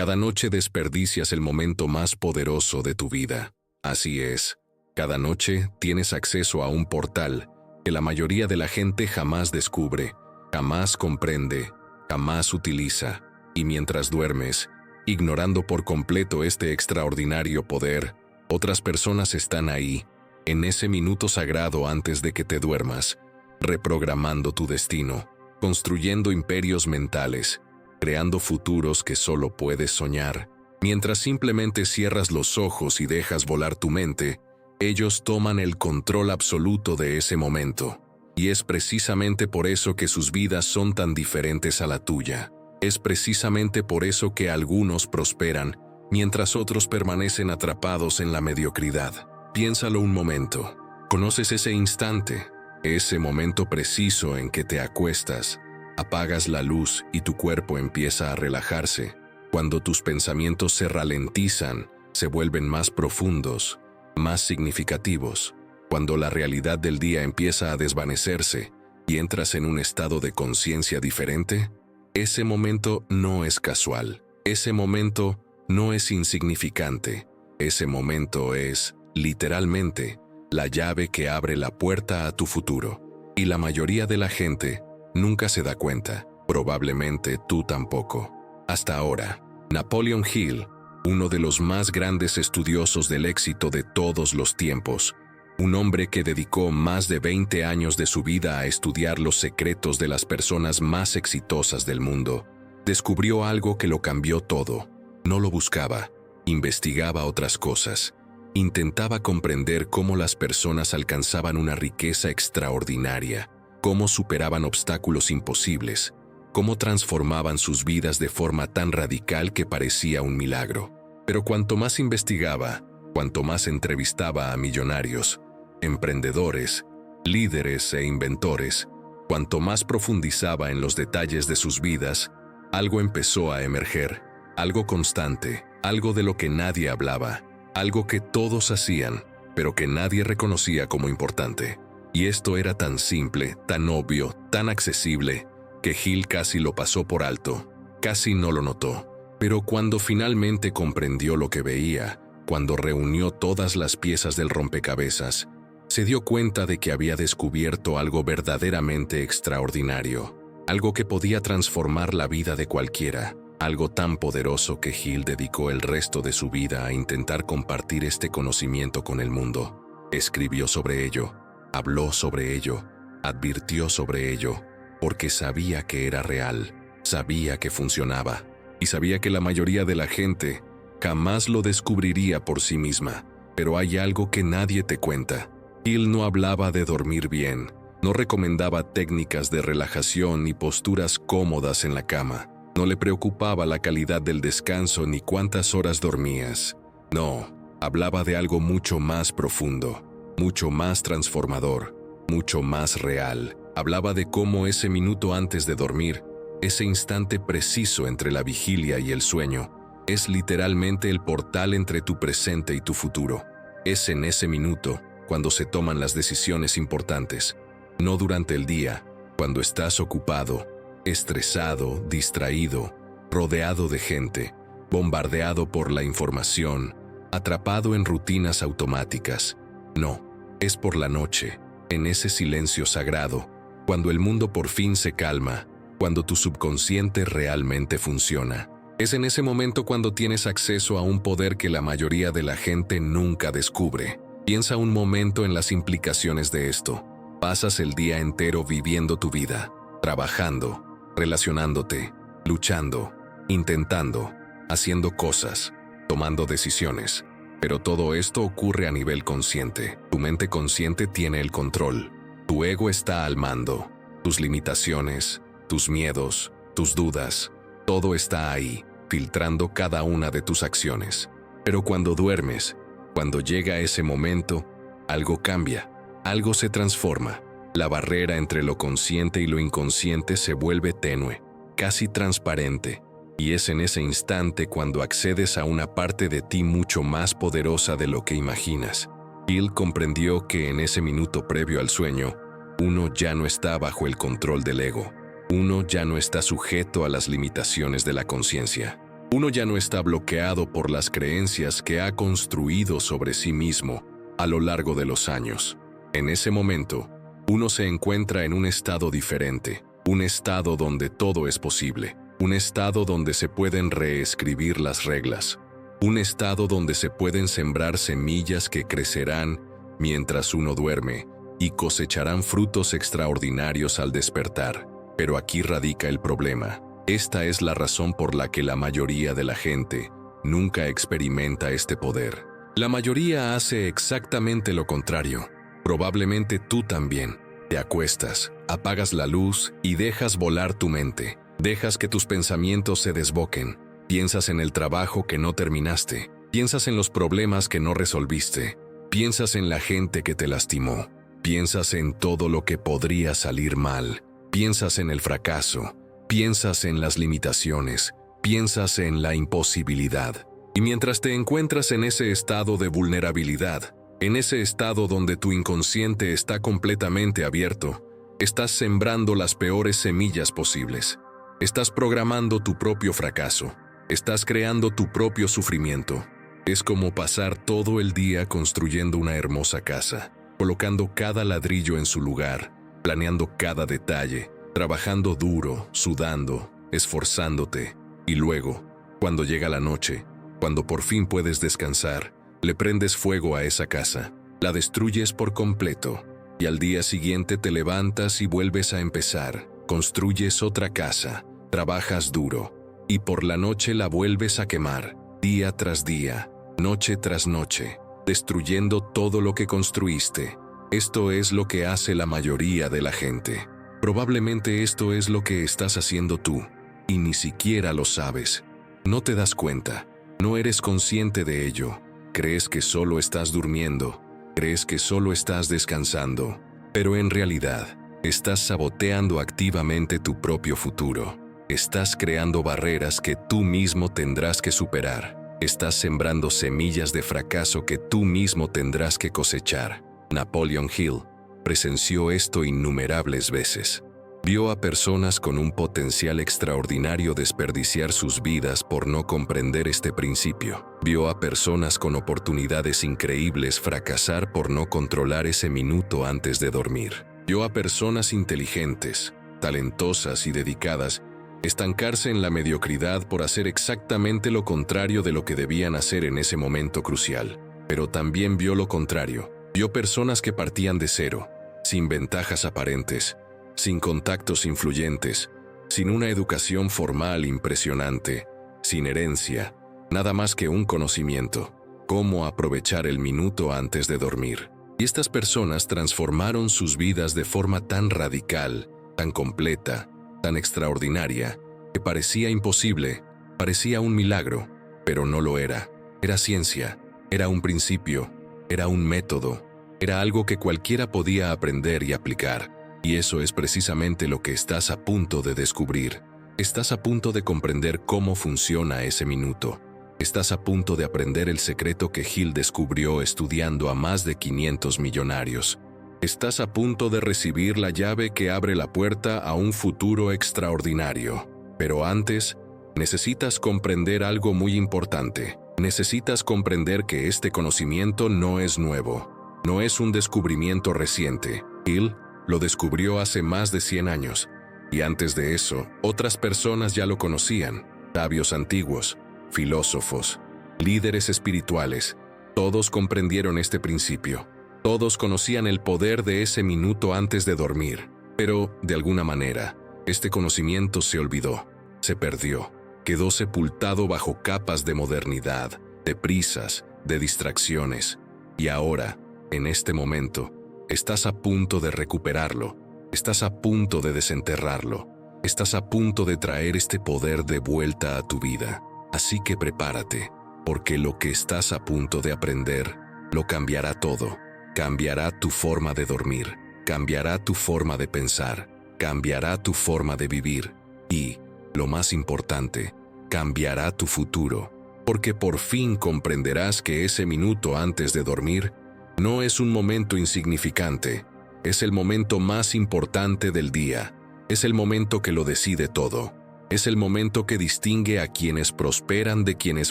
Cada noche desperdicias el momento más poderoso de tu vida. Así es, cada noche tienes acceso a un portal que la mayoría de la gente jamás descubre, jamás comprende, jamás utiliza. Y mientras duermes, ignorando por completo este extraordinario poder, otras personas están ahí, en ese minuto sagrado antes de que te duermas, reprogramando tu destino, construyendo imperios mentales, creando futuros que solo puedes soñar. Mientras simplemente cierras los ojos y dejas volar tu mente, ellos toman el control absoluto de ese momento. Y es precisamente por eso que sus vidas son tan diferentes a la tuya. Es precisamente por eso que algunos prosperan, mientras otros permanecen atrapados en la mediocridad. Piénsalo un momento. ¿Conoces ese instante? Ese momento preciso en que te acuestas, apagas la luz y tu cuerpo empieza a relajarse. Cuando tus pensamientos se ralentizan, se vuelven más profundos, más significativos. Cuando la realidad del día empieza a desvanecerse y entras en un estado de conciencia diferente, ese momento no es casual. Ese momento no es insignificante. Ese momento es, literalmente, la llave que abre la puerta a tu futuro. Y la mayoría de la gente nunca se da cuenta. Probablemente tú tampoco. Hasta ahora, Napoleon Hill, uno de los más grandes estudiosos del éxito de todos los tiempos, un hombre que dedicó más de 20 años de su vida a estudiar los secretos de las personas más exitosas del mundo, descubrió algo que lo cambió todo. No lo buscaba, investigaba otras cosas. Intentaba comprender cómo las personas alcanzaban una riqueza extraordinaria, cómo superaban obstáculos imposibles, cómo transformaban sus vidas de forma tan radical que parecía un milagro. Pero cuanto más investigaba, cuanto más entrevistaba a millonarios, emprendedores, líderes e inventores, cuanto más profundizaba en los detalles de sus vidas, algo empezó a emerger, algo constante, algo de lo que nadie hablaba, algo que todos hacían, pero que nadie reconocía como importante. Y esto era tan simple, tan obvio, tan accesible, que Hill casi lo pasó por alto, casi no lo notó. Pero cuando finalmente comprendió lo que veía, cuando reunió todas las piezas del rompecabezas, se dio cuenta de que había descubierto algo verdaderamente extraordinario, algo que podía transformar la vida de cualquiera, algo tan poderoso que Hill dedicó el resto de su vida a intentar compartir este conocimiento con el mundo. Escribió sobre ello, habló sobre ello, advirtió sobre ello, porque sabía que era real, sabía que funcionaba, y sabía que la mayoría de la gente jamás lo descubriría por sí misma. Pero hay algo que nadie te cuenta. Hill no hablaba de dormir bien, no recomendaba técnicas de relajación ni posturas cómodas en la cama. No le preocupaba la calidad del descanso ni cuántas horas dormías. No, hablaba de algo mucho más profundo, mucho más transformador, mucho más real. Hablaba de cómo ese minuto antes de dormir, ese instante preciso entre la vigilia y el sueño, es literalmente el portal entre tu presente y tu futuro. Es en ese minuto cuando se toman las decisiones importantes, no durante el día, cuando estás ocupado, estresado, distraído, rodeado de gente, bombardeado por la información, atrapado en rutinas automáticas. No, es por la noche, en ese silencio sagrado, cuando el mundo por fin se calma, cuando tu subconsciente realmente funciona. Es en ese momento cuando tienes acceso a un poder que la mayoría de la gente nunca descubre. Piensa un momento en las implicaciones de esto. Pasas el día entero viviendo tu vida, trabajando, relacionándote, luchando, intentando, haciendo cosas, tomando decisiones. Pero todo esto ocurre a nivel consciente. Tu mente consciente tiene el control. Tu ego está al mando. Tus limitaciones, tus miedos, tus dudas, todo está ahí, filtrando cada una de tus acciones. Pero cuando duermes, cuando llega ese momento, algo cambia, algo se transforma. La barrera entre lo consciente y lo inconsciente se vuelve tenue, casi transparente, y es en ese instante cuando accedes a una parte de ti mucho más poderosa de lo que imaginas. Hill comprendió que en ese minuto previo al sueño, uno ya no está bajo el control del ego. Uno ya no está sujeto a las limitaciones de la conciencia. Uno ya no está bloqueado por las creencias que ha construido sobre sí mismo a lo largo de los años. En ese momento, uno se encuentra en un estado diferente, un estado donde todo es posible, un estado donde se pueden reescribir las reglas, un estado donde se pueden sembrar semillas que crecerán mientras uno duerme y cosecharán frutos extraordinarios al despertar. Pero aquí radica el problema. Esta es la razón por la que la mayoría de la gente nunca experimenta este poder. La mayoría hace exactamente lo contrario. Probablemente tú también. Te acuestas, apagas la luz y dejas volar tu mente. Dejas que tus pensamientos se desboquen. Piensas en el trabajo que no terminaste. Piensas en los problemas que no resolviste. Piensas en la gente que te lastimó. Piensas en todo lo que podría salir mal. Piensas en el fracaso. Piensas en las limitaciones. Piensas en la imposibilidad. Y mientras te encuentras en ese estado de vulnerabilidad, en ese estado donde tu inconsciente está completamente abierto, estás sembrando las peores semillas posibles. Estás programando tu propio fracaso. Estás creando tu propio sufrimiento. Es como pasar todo el día construyendo una hermosa casa, colocando cada ladrillo en su lugar, planeando cada detalle, trabajando duro, sudando, esforzándote. Y luego, cuando llega la noche, cuando por fin puedes descansar, le prendes fuego a esa casa, la destruyes por completo, y al día siguiente te levantas y vuelves a empezar, construyes otra casa, trabajas duro, y por la noche la vuelves a quemar, día tras día, noche tras noche, destruyendo todo lo que construiste. Esto es lo que hace la mayoría de la gente. Probablemente esto es lo que estás haciendo tú, y ni siquiera lo sabes. No te das cuenta, no eres consciente de ello. Crees que solo estás durmiendo, crees que solo estás descansando, pero en realidad, estás saboteando activamente tu propio futuro. Estás creando barreras que tú mismo tendrás que superar. Estás sembrando semillas de fracaso que tú mismo tendrás que cosechar. Napoleon Hill presenció esto innumerables veces. Vio a personas con un potencial extraordinario desperdiciar sus vidas por no comprender este principio. Vio a personas con oportunidades increíbles fracasar por no controlar ese minuto antes de dormir. Vio a personas inteligentes, talentosas y dedicadas estancarse en la mediocridad por hacer exactamente lo contrario de lo que debían hacer en ese momento crucial. Pero también vio lo contrario. Vio personas que partían de cero, sin ventajas aparentes, sin contactos influyentes, sin una educación formal impresionante, sin herencia, nada más que un conocimiento, cómo aprovechar el minuto antes de dormir. Y estas personas transformaron sus vidas de forma tan radical, tan completa, tan extraordinaria, que parecía imposible, parecía un milagro, pero no lo era. Era ciencia, era un principio, era un método, era algo que cualquiera podía aprender y aplicar. Y eso es precisamente lo que estás a punto de descubrir. Estás a punto de comprender cómo funciona ese minuto. Estás a punto de aprender el secreto que Hill descubrió estudiando a más de 500 millonarios. Estás a punto de recibir la llave que abre la puerta a un futuro extraordinario. Pero antes, necesitas comprender algo muy importante. Necesitas comprender que este conocimiento no es nuevo. No es un descubrimiento reciente. Hill lo descubrió hace más de 100 años. Y antes de eso, otras personas ya lo conocían. Sabios antiguos, filósofos, líderes espirituales. Todos comprendieron este principio. Todos conocían el poder de ese minuto antes de dormir, pero, de alguna manera, este conocimiento se olvidó, se perdió, quedó sepultado bajo capas de modernidad, de prisas, de distracciones. Y ahora, en este momento, estás a punto de recuperarlo, estás a punto de desenterrarlo, estás a punto de traer este poder de vuelta a tu vida. Así que prepárate, porque lo que estás a punto de aprender lo cambiará todo. Cambiará tu forma de dormir, cambiará tu forma de pensar, cambiará tu forma de vivir y, lo más importante, cambiará tu futuro, porque por fin comprenderás que ese minuto antes de dormir no es un momento insignificante, es el momento más importante del día, es el momento que lo decide todo. Es el momento que distingue a quienes prosperan de quienes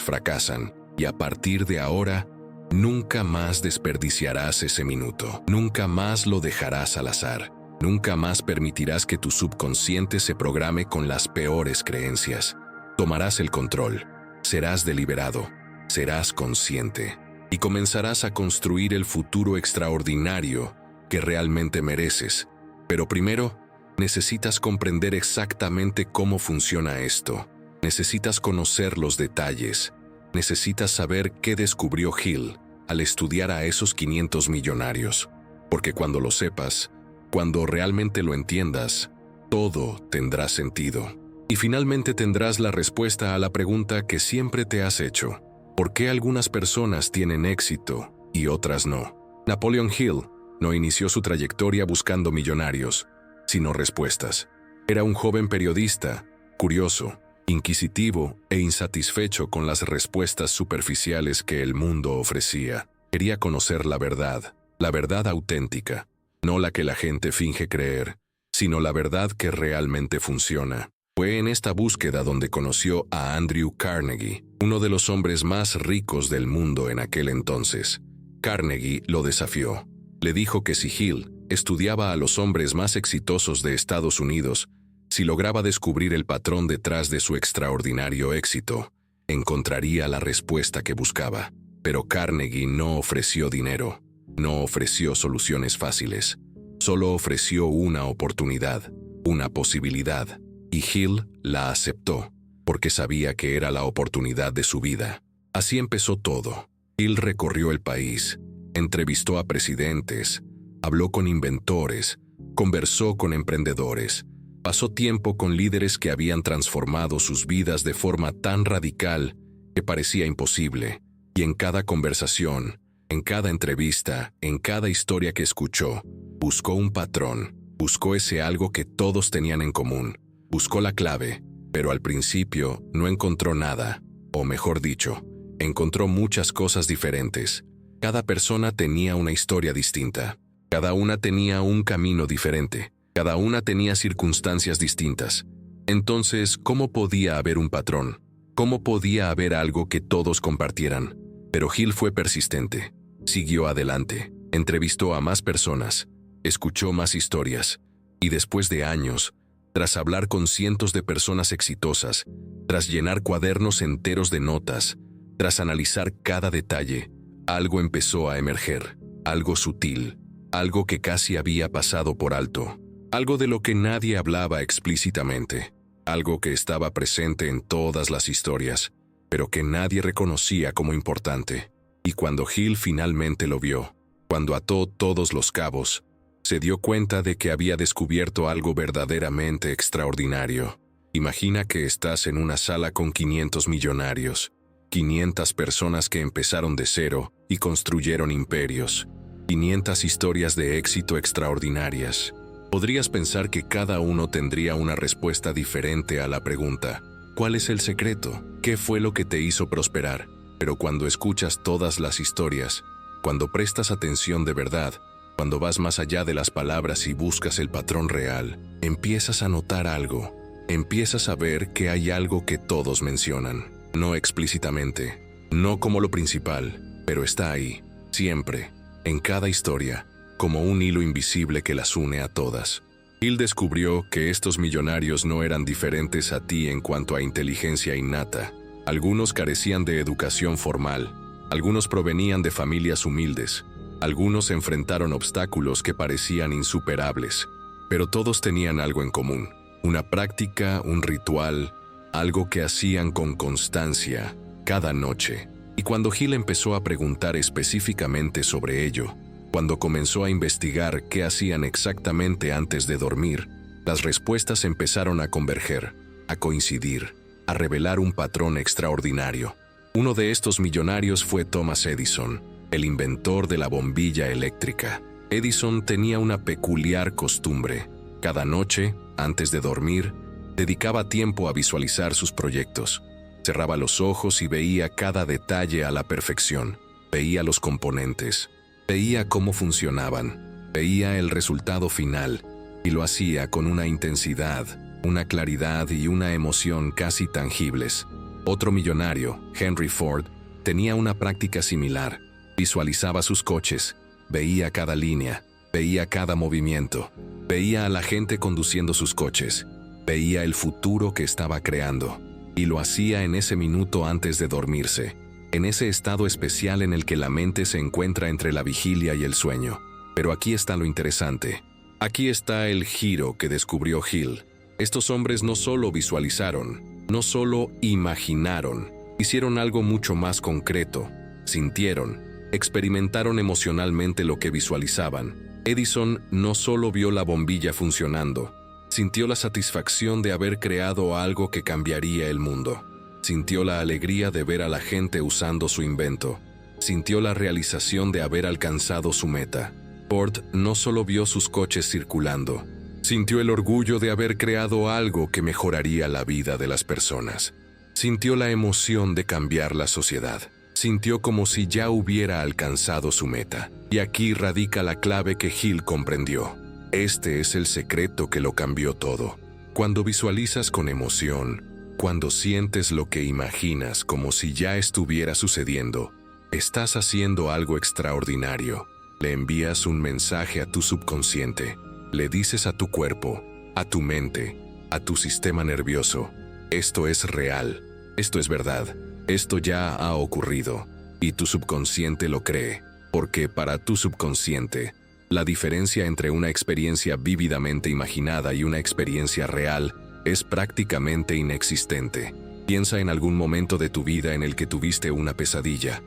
fracasan, y a partir de ahora, nunca más desperdiciarás ese minuto. Nunca más lo dejarás al azar. Nunca más permitirás que tu subconsciente se programe con las peores creencias. Tomarás el control. Serás deliberado. Serás consciente. Y comenzarás a construir el futuro extraordinario que realmente mereces. Pero primero, necesitas comprender exactamente cómo funciona esto. Necesitas conocer los detalles. Necesitas saber qué descubrió Hill al estudiar a esos 500 millonarios. Porque cuando lo sepas, cuando realmente lo entiendas, todo tendrá sentido. Y finalmente tendrás la respuesta a la pregunta que siempre te has hecho. ¿Por qué algunas personas tienen éxito y otras no? Napoleon Hill no inició su trayectoria buscando millonarios, sino respuestas. Era un joven periodista, curioso, inquisitivo e insatisfecho con las respuestas superficiales que el mundo ofrecía. Quería conocer la verdad auténtica, no la que la gente finge creer, sino la verdad que realmente funciona. Fue en esta búsqueda donde conoció a Andrew Carnegie, uno de los hombres más ricos del mundo en aquel entonces. Carnegie lo desafió. Le dijo que si Hill estudiaba a los hombres más exitosos de Estados Unidos, si lograba descubrir el patrón detrás de su extraordinario éxito, encontraría la respuesta que buscaba. Pero Carnegie no ofreció dinero, no ofreció soluciones fáciles, solo ofreció una oportunidad, una posibilidad, y Hill la aceptó, porque sabía que era la oportunidad de su vida. Así empezó todo. Hill recorrió el país, entrevistó a presidentes, habló con inventores, conversó con emprendedores, pasó tiempo con líderes que habían transformado sus vidas de forma tan radical que parecía imposible, y en cada conversación, en cada entrevista, en cada historia que escuchó, buscó un patrón, buscó ese algo que todos tenían en común, buscó la clave, pero al principio no encontró nada, o mejor dicho, encontró muchas cosas diferentes. Cada persona tenía una historia distinta, cada una tenía un camino diferente, cada una tenía circunstancias distintas. Entonces, ¿cómo podía haber un patrón? ¿Cómo podía haber algo que todos compartieran? Pero Hill fue persistente, siguió adelante, entrevistó a más personas, escuchó más historias, y después de años, tras hablar con cientos de personas exitosas, tras llenar cuadernos enteros de notas, tras analizar cada detalle, algo empezó a emerger, algo sutil, algo que casi había pasado por alto, algo de lo que nadie hablaba explícitamente, algo que estaba presente en todas las historias, pero que nadie reconocía como importante. Y cuando Hill finalmente lo vio, cuando ató todos los cabos, se dio cuenta de que había descubierto algo verdaderamente extraordinario. Imagina que estás en una sala con 500 millonarios, 500 personas que empezaron de cero y construyeron imperios, 500 historias de éxito extraordinarias. Podrías pensar que cada uno tendría una respuesta diferente a la pregunta, ¿cuál es el secreto? ¿Qué fue lo que te hizo prosperar? Pero cuando escuchas todas las historias, cuando prestas atención de verdad, cuando vas más allá de las palabras y buscas el patrón real, empiezas a notar algo. Empiezas a ver que hay algo que todos mencionan, no explícitamente, no como lo principal, pero está ahí, siempre, en cada historia, como un hilo invisible que las une a todas. Hill descubrió que estos millonarios no eran diferentes a ti en cuanto a inteligencia innata. Algunos carecían de educación formal, algunos provenían de familias humildes, algunos enfrentaron obstáculos que parecían insuperables, pero todos tenían algo en común, una práctica, un ritual, algo que hacían con constancia, cada noche. Y cuando Hill empezó a preguntar específicamente sobre ello, cuando comenzó a investigar qué hacían exactamente antes de dormir, las respuestas empezaron a converger, a coincidir, a revelar un patrón extraordinario. Uno de estos millonarios fue Thomas Edison, el inventor de la bombilla eléctrica. Edison tenía una peculiar costumbre. Cada noche, antes de dormir, dedicaba tiempo a visualizar sus proyectos. Cerraba los ojos y veía cada detalle a la perfección. Veía los componentes, veía cómo funcionaban, veía el resultado final, y lo hacía con una intensidad, una claridad y una emoción casi tangibles. Otro millonario, Henry Ford, tenía una práctica similar. Visualizaba sus coches, veía cada línea, veía cada movimiento, veía a la gente conduciendo sus coches, veía el futuro que estaba creando, y lo hacía en ese minuto antes de dormirse, en ese estado especial en el que la mente se encuentra entre la vigilia y el sueño. Pero aquí está lo interesante. Aquí está el giro que descubrió Hill. Estos hombres no solo visualizaron, no solo imaginaron, hicieron algo mucho más concreto, sintieron, experimentaron emocionalmente lo que visualizaban. Edison no solo vio la bombilla funcionando, sintió la satisfacción de haber creado algo que cambiaría el mundo. Sintió la alegría de ver a la gente usando su invento. Sintió la realización de haber alcanzado su meta. Ford no solo vio sus coches circulando, sintió el orgullo de haber creado algo que mejoraría la vida de las personas. Sintió la emoción de cambiar la sociedad. Sintió como si ya hubiera alcanzado su meta. Y aquí radica la clave que Hill comprendió. Este es el secreto que lo cambió todo. Cuando visualizas con emoción, cuando sientes lo que imaginas como si ya estuviera sucediendo, estás haciendo algo extraordinario. Le envías un mensaje a tu subconsciente. Le dices a tu cuerpo, a tu mente, a tu sistema nervioso: esto es real, esto es verdad, esto ya ha ocurrido. Y tu subconsciente lo cree, porque para tu subconsciente, la diferencia entre una experiencia vívidamente imaginada y una experiencia real es prácticamente inexistente. Piensa en algún momento de tu vida en el que tuviste una pesadilla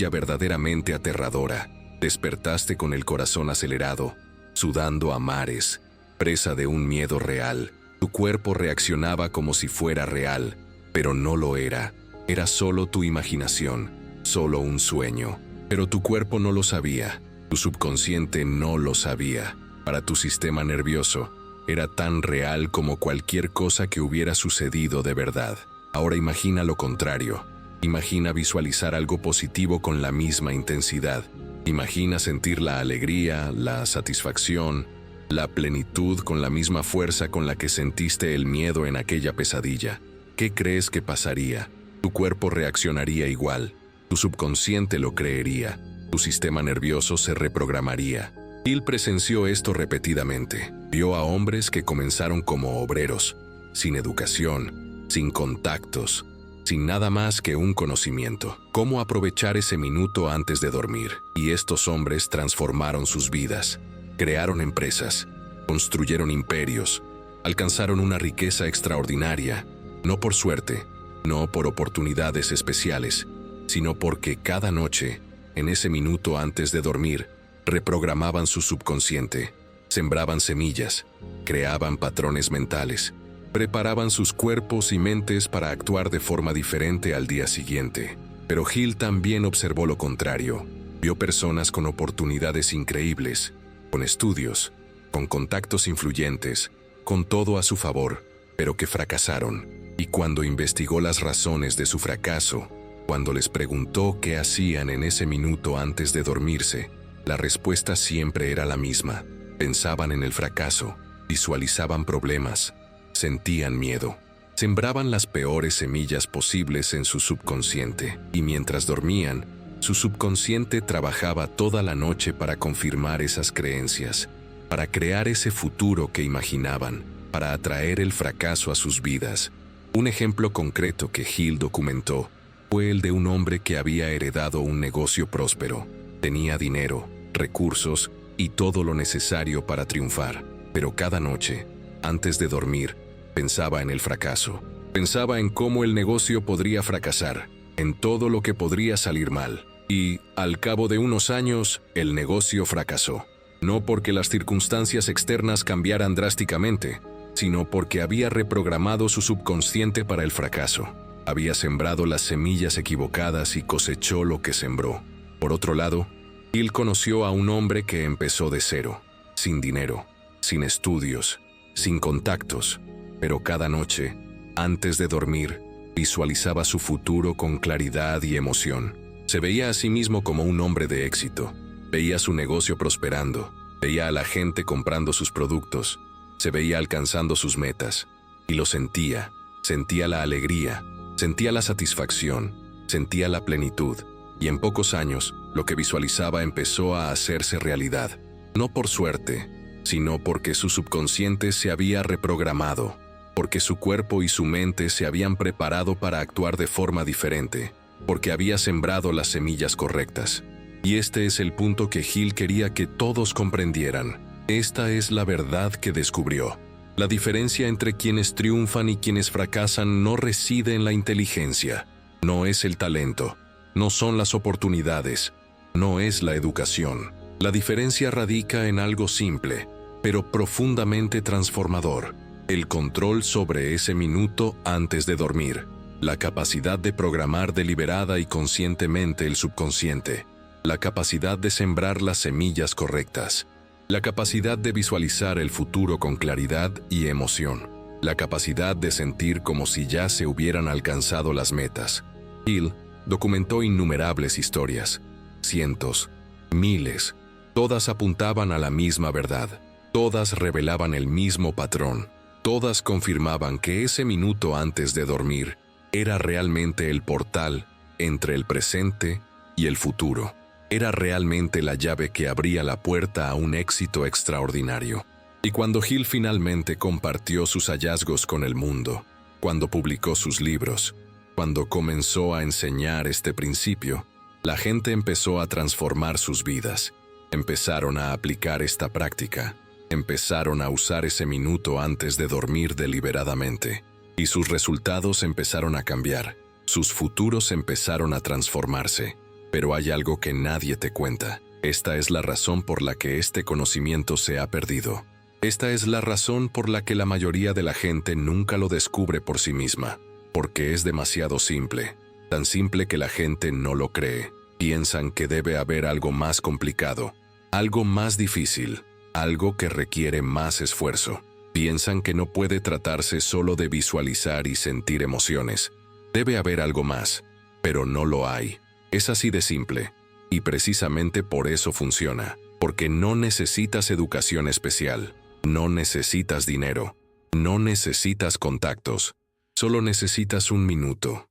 verdaderamente aterradora. Despertaste con el corazón acelerado, sudando a mares, presa de un miedo real. Tu cuerpo reaccionaba como si fuera real, pero no lo era. Era solo tu imaginación, solo un sueño. Pero tu cuerpo no lo sabía, tu subconsciente no lo sabía. Para tu sistema nervioso, era tan real como cualquier cosa que hubiera sucedido de verdad. Ahora imagina lo contrario. Imagina visualizar algo positivo con la misma intensidad. Imagina sentir la alegría, la satisfacción, la plenitud con la misma fuerza con la que sentiste el miedo en aquella pesadilla. ¿Qué crees que pasaría? Tu cuerpo reaccionaría igual, tu subconsciente lo creería, tu sistema nervioso se reprogramaría. Hill presenció esto repetidamente. Vio a hombres que comenzaron como obreros, sin educación, sin contactos, sin nada más que un conocimiento. Cómo aprovechar ese minuto antes de dormir. Y estos hombres transformaron sus vidas, crearon empresas, construyeron imperios, alcanzaron una riqueza extraordinaria, no por suerte, no por oportunidades especiales, sino porque cada noche, en ese minuto antes de dormir, reprogramaban su subconsciente, sembraban semillas, creaban patrones mentales, preparaban sus cuerpos y mentes para actuar de forma diferente al día siguiente. Pero Hill también observó lo contrario. Vio personas con oportunidades increíbles, con estudios, con contactos influyentes, con todo a su favor, pero que fracasaron. Y cuando investigó las razones de su fracaso, cuando les preguntó qué hacían en ese minuto antes de dormirse, la respuesta siempre era la misma. Pensaban en el fracaso, visualizaban problemas, sentían miedo, sembraban las peores semillas posibles en su subconsciente, y mientras dormían, su subconsciente trabajaba toda la noche para confirmar esas creencias, para crear ese futuro que imaginaban, para atraer el fracaso a sus vidas. Un ejemplo concreto que Hill documentó fue el de un hombre que había heredado un negocio próspero. Tenía dinero, recursos y todo lo necesario para triunfar, pero cada noche, antes de dormir, pensaba en el fracaso. Pensaba en cómo el negocio podría fracasar, en todo lo que podría salir mal. Y, al cabo de unos años, el negocio fracasó. No porque las circunstancias externas cambiaran drásticamente, sino porque había reprogramado su subconsciente para el fracaso. Había sembrado las semillas equivocadas y cosechó lo que sembró. Por otro lado, Hill conoció a un hombre que empezó de cero, sin dinero, sin estudios, sin contactos, pero cada noche, antes de dormir, visualizaba su futuro con claridad y emoción. Se veía a sí mismo como un hombre de éxito, veía su negocio prosperando, veía a la gente comprando sus productos, se veía alcanzando sus metas, y lo sentía. Sentía la alegría, sentía la satisfacción, sentía la plenitud, y en pocos años, lo que visualizaba empezó a hacerse realidad. No por suerte, sino porque su subconsciente se había reprogramado, porque su cuerpo y su mente se habían preparado para actuar de forma diferente, porque había sembrado las semillas correctas. Y este es el punto que Hill quería que todos comprendieran. Esta es la verdad que descubrió. La diferencia entre quienes triunfan y quienes fracasan no reside en la inteligencia, no es el talento, no son las oportunidades, no es la educación. La diferencia radica en algo simple, pero profundamente transformador: el control sobre ese minuto antes de dormir, la capacidad de programar deliberada y conscientemente el subconsciente, la capacidad de sembrar las semillas correctas, la capacidad de visualizar el futuro con claridad y emoción, la capacidad de sentir como si ya se hubieran alcanzado las metas. Hill documentó innumerables historias, cientos, miles, todas apuntaban a la misma verdad, todas revelaban el mismo patrón, todas confirmaban que ese minuto antes de dormir era realmente el portal entre el presente y el futuro. Era realmente la llave que abría la puerta a un éxito extraordinario. Y cuando Hill finalmente compartió sus hallazgos con el mundo, cuando publicó sus libros, cuando comenzó a enseñar este principio, la gente empezó a transformar sus vidas. Empezaron a aplicar esta práctica, empezaron a usar ese minuto antes de dormir deliberadamente, y sus resultados empezaron a cambiar, sus futuros empezaron a transformarse. Pero hay algo que nadie te cuenta. Esta es la razón por la que este conocimiento se ha perdido. Esta es la razón por la que la mayoría de la gente nunca lo descubre por sí misma. Porque es demasiado simple. Tan simple que la gente no lo cree. Piensan que debe haber algo más complicado, algo más difícil, algo que requiere más esfuerzo. Piensan que no puede tratarse solo de visualizar y sentir emociones. Debe haber algo más, pero no lo hay. Es así de simple, y precisamente por eso funciona, porque no necesitas educación especial, no necesitas dinero, no necesitas contactos, solo necesitas un minuto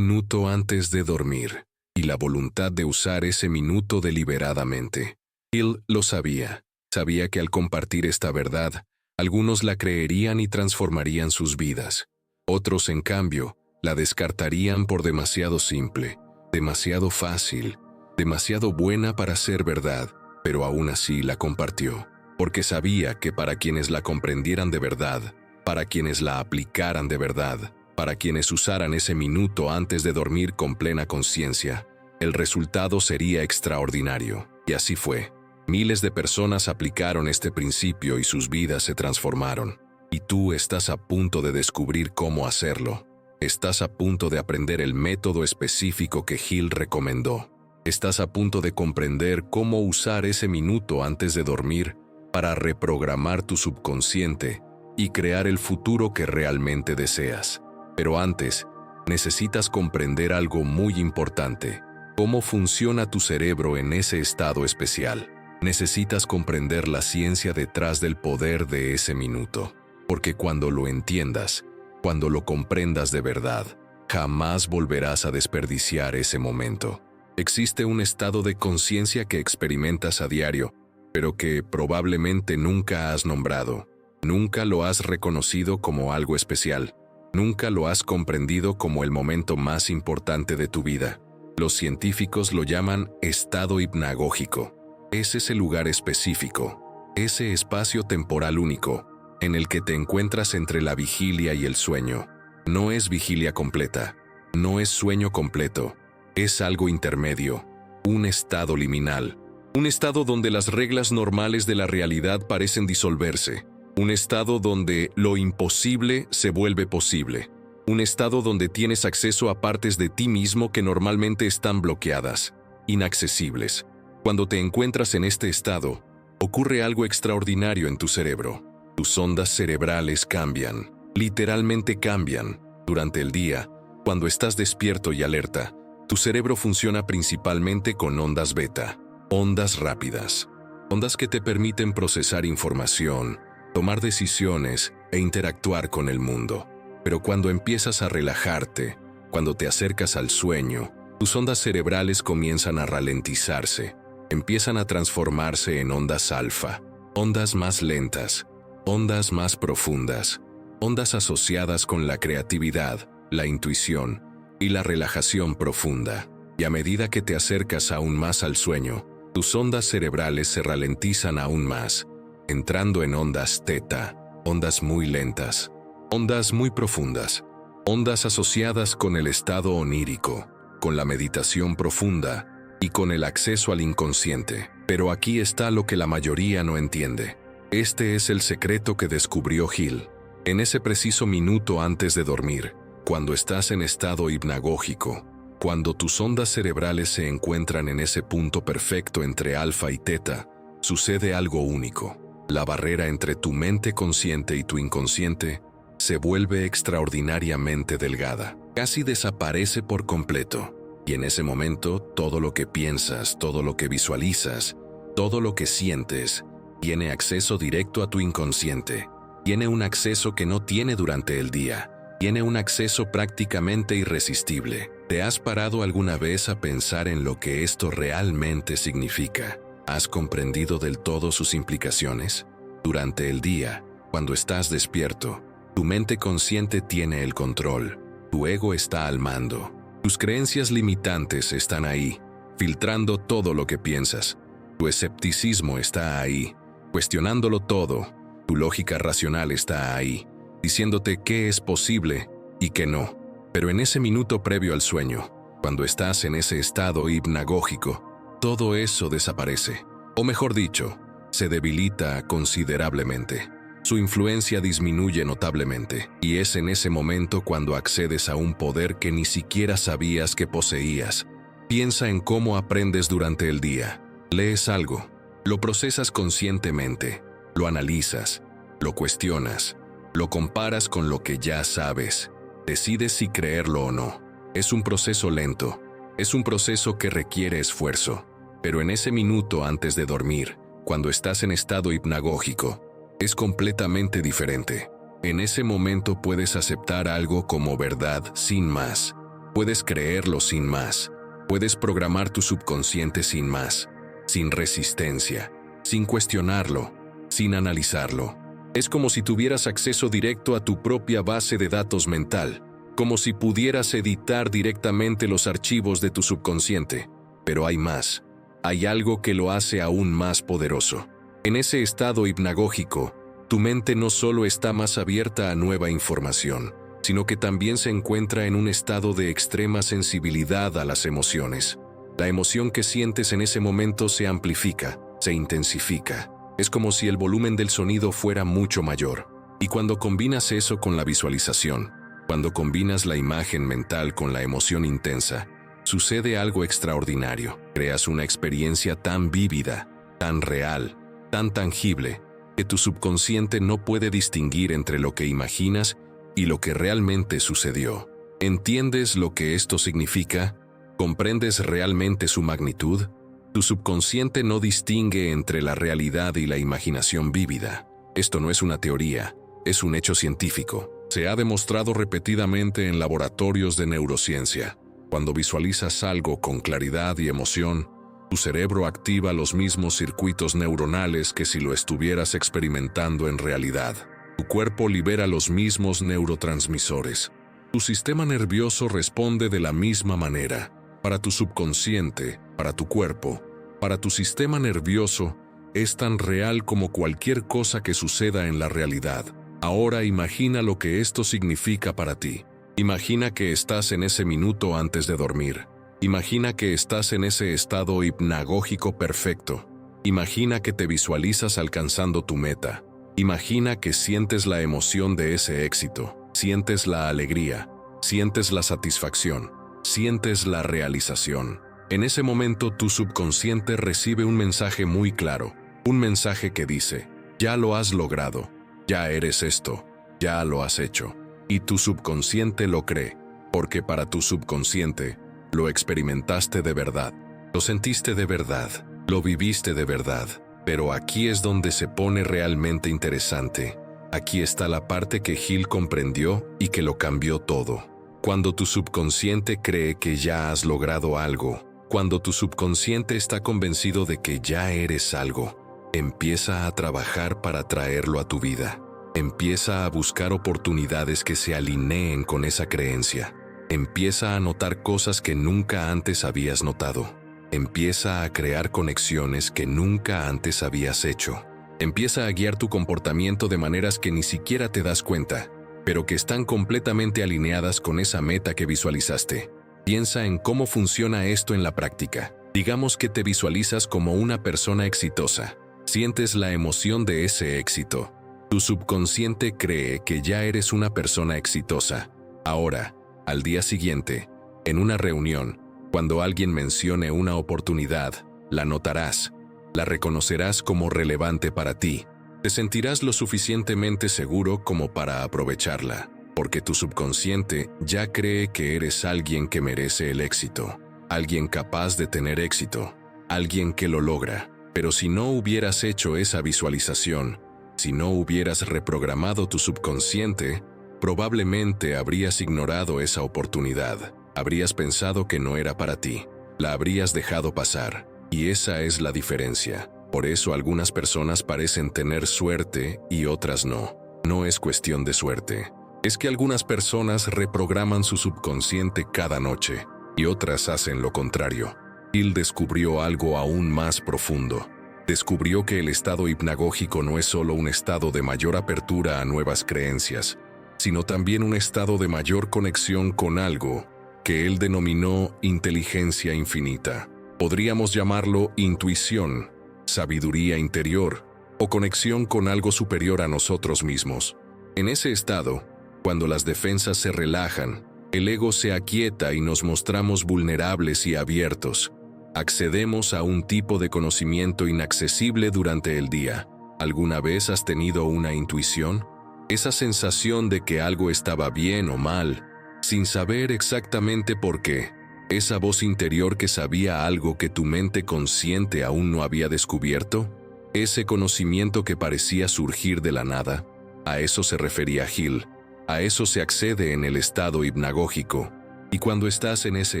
antes de dormir, y la voluntad de usar ese minuto deliberadamente. Hill lo sabía, sabía que al compartir esta verdad, algunos la creerían y transformarían sus vidas. Otros, en cambio, la descartarían por demasiado simple, demasiado fácil, demasiado buena para ser verdad, pero aún así la compartió, porque sabía que para quienes la comprendieran de verdad, para quienes la aplicaran de verdad, para quienes usaran ese minuto antes de dormir con plena conciencia, el resultado sería extraordinario. Y así fue. Miles de personas aplicaron este principio y sus vidas se transformaron. Y tú estás a punto de descubrir cómo hacerlo. Estás a punto de aprender el método específico que Hill recomendó. Estás a punto de comprender cómo usar ese minuto antes de dormir para reprogramar tu subconsciente y crear el futuro que realmente deseas. Pero antes, necesitas comprender algo muy importante: cómo funciona tu cerebro en ese estado especial. Necesitas comprender la ciencia detrás del poder de ese minuto, porque cuando lo entiendas, cuando lo comprendas de verdad, jamás volverás a desperdiciar ese momento. Existe un estado de conciencia que experimentas a diario, pero que probablemente nunca has nombrado. Nunca lo has reconocido como algo especial. Nunca lo has comprendido como el momento más importante de tu vida. Los científicos lo llaman estado hipnagógico. Es ese lugar específico, ese espacio temporal único, en el que te encuentras entre la vigilia y el sueño. No es vigilia completa, no es sueño completo, es algo intermedio, un estado liminal, un estado donde las reglas normales de la realidad parecen disolverse, un estado donde lo imposible se vuelve posible, un estado donde tienes acceso a partes de ti mismo que normalmente están bloqueadas, inaccesibles. Cuando te encuentras en este estado, ocurre algo extraordinario en tu cerebro. Tus ondas cerebrales cambian, literalmente cambian. Durante el día, cuando estás despierto y alerta, tu cerebro funciona principalmente con ondas beta, ondas rápidas, ondas que te permiten procesar información, tomar decisiones e interactuar con el mundo. Pero cuando empiezas a relajarte, cuando te acercas al sueño, tus ondas cerebrales comienzan a ralentizarse, empiezan a transformarse en ondas alfa, ondas más lentas, ondas más profundas, ondas asociadas con la creatividad, la intuición y la relajación profunda. Y a medida que te acercas aún más al sueño, tus ondas cerebrales se ralentizan aún más, entrando en ondas teta, ondas muy lentas, ondas muy profundas, ondas asociadas con el estado onírico, con la meditación profunda y con el acceso al inconsciente. Pero aquí está lo que la mayoría no entiende. Este es el secreto que descubrió Hill. En ese preciso minuto antes de dormir, cuando estás en estado hipnagógico, cuando tus ondas cerebrales se encuentran en ese punto perfecto entre alfa y teta, sucede algo único. La barrera entre tu mente consciente y tu inconsciente se vuelve extraordinariamente delgada. Casi desaparece por completo. Y en ese momento, todo lo que piensas, todo lo que visualizas, todo lo que sientes, tiene acceso directo a tu inconsciente. Tiene un acceso que no tiene durante el día. Tiene un acceso prácticamente irresistible. ¿Te has parado alguna vez a pensar en lo que esto realmente significa? ¿Has comprendido del todo sus implicaciones? Durante el día, cuando estás despierto, tu mente consciente tiene el control. Tu ego está al mando. Tus creencias limitantes están ahí, filtrando todo lo que piensas. Tu escepticismo está ahí, cuestionándolo todo. Tu lógica racional está ahí, diciéndote qué es posible y qué no. Pero en ese minuto previo al sueño, cuando estás en ese estado hipnagógico, todo eso desaparece. O mejor dicho, se debilita considerablemente. Su influencia disminuye notablemente, y es en ese momento cuando accedes a un poder que ni siquiera sabías que poseías. Piensa en cómo aprendes durante el día. Lees algo, lo procesas conscientemente, lo analizas, lo cuestionas, lo comparas con lo que ya sabes, decides si creerlo o no. Es un proceso lento, es un proceso que requiere esfuerzo, pero en ese minuto antes de dormir, cuando estás en estado hipnagógico, es completamente diferente. En ese momento puedes aceptar algo como verdad sin más. Puedes creerlo sin más. Puedes programar tu subconsciente sin más, sin resistencia, sin cuestionarlo, sin analizarlo. Es como si tuvieras acceso directo a tu propia base de datos mental, como si pudieras editar directamente los archivos de tu subconsciente. Pero hay más. Hay algo que lo hace aún más poderoso. En ese estado hipnagógico, tu mente no solo está más abierta a nueva información, sino que también se encuentra en un estado de extrema sensibilidad a las emociones. La emoción que sientes en ese momento se amplifica, se intensifica. Es como si el volumen del sonido fuera mucho mayor. Y cuando combinas eso con la visualización, cuando combinas la imagen mental con la emoción intensa, sucede algo extraordinario. Creas una experiencia tan vívida, tan real, tan tangible, que tu subconsciente no puede distinguir entre lo que imaginas y lo que realmente sucedió. ¿Entiendes lo que esto significa? ¿Comprendes realmente su magnitud? Tu subconsciente no distingue entre la realidad y la imaginación vívida. Esto no es una teoría, es un hecho científico. Se ha demostrado repetidamente en laboratorios de neurociencia. Cuando visualizas algo con claridad y emoción, tu cerebro activa los mismos circuitos neuronales que si lo estuvieras experimentando en realidad. Tu cuerpo libera los mismos neurotransmisores. Tu sistema nervioso responde de la misma manera. Para tu subconsciente, para tu cuerpo, para tu sistema nervioso, es tan real como cualquier cosa que suceda en la realidad. Ahora imagina lo que esto significa para ti. Imagina que estás en ese minuto antes de dormir. Imagina que estás en ese estado hipnagógico perfecto. Imagina que te visualizas alcanzando tu meta. Imagina que sientes la emoción de ese éxito. Sientes la alegría. Sientes la satisfacción. Sientes la realización. En ese momento tu subconsciente recibe un mensaje muy claro. Un mensaje que dice, ya lo has logrado. Ya eres esto. Ya lo has hecho. Y tu subconsciente lo cree. Porque para tu subconsciente, lo experimentaste de verdad, lo sentiste de verdad, lo viviste de verdad. Pero aquí es donde se pone realmente interesante. Aquí está la parte que Hill comprendió y que lo cambió todo. Cuando tu subconsciente cree que ya has logrado algo, cuando tu subconsciente está convencido de que ya eres algo, empieza a trabajar para traerlo a tu vida. Empieza a buscar oportunidades que se alineen con esa creencia. Empieza a notar cosas que nunca antes habías notado. Empieza a crear conexiones que nunca antes habías hecho. Empieza a guiar tu comportamiento de maneras que ni siquiera te das cuenta, pero que están completamente alineadas con esa meta que visualizaste. Piensa en cómo funciona esto en la práctica. Digamos que te visualizas como una persona exitosa. Sientes la emoción de ese éxito. Tu subconsciente cree que ya eres una persona exitosa. Ahora, al día siguiente, en una reunión, cuando alguien mencione una oportunidad, la notarás, la reconocerás como relevante para ti. Te sentirás lo suficientemente seguro como para aprovecharla, porque tu subconsciente ya cree que eres alguien que merece el éxito, alguien capaz de tener éxito, alguien que lo logra. Pero si no hubieras hecho esa visualización, si no hubieras reprogramado tu subconsciente, probablemente habrías ignorado esa oportunidad. Habrías pensado que no era para ti, la habrías dejado pasar, y esa es la diferencia. Por eso algunas personas parecen tener suerte y otras no. No es cuestión de suerte. Es que algunas personas reprograman su subconsciente cada noche, y otras hacen lo contrario. Hill descubrió algo aún más profundo. Descubrió que el estado hipnagógico no es solo un estado de mayor apertura a nuevas creencias, sino también un estado de mayor conexión con algo que él denominó inteligencia infinita. Podríamos llamarlo intuición, sabiduría interior o conexión con algo superior a nosotros mismos. En ese estado, cuando las defensas se relajan, el ego se aquieta y nos mostramos vulnerables y abiertos. Accedemos a un tipo de conocimiento inaccesible durante el día. ¿Alguna vez has tenido una intuición? Esa sensación de que algo estaba bien o mal, sin saber exactamente por qué. Esa voz interior que sabía algo que tu mente consciente aún no había descubierto. Ese conocimiento que parecía surgir de la nada. A eso se refería Hill. A eso se accede en el estado hipnagógico. Y cuando estás en ese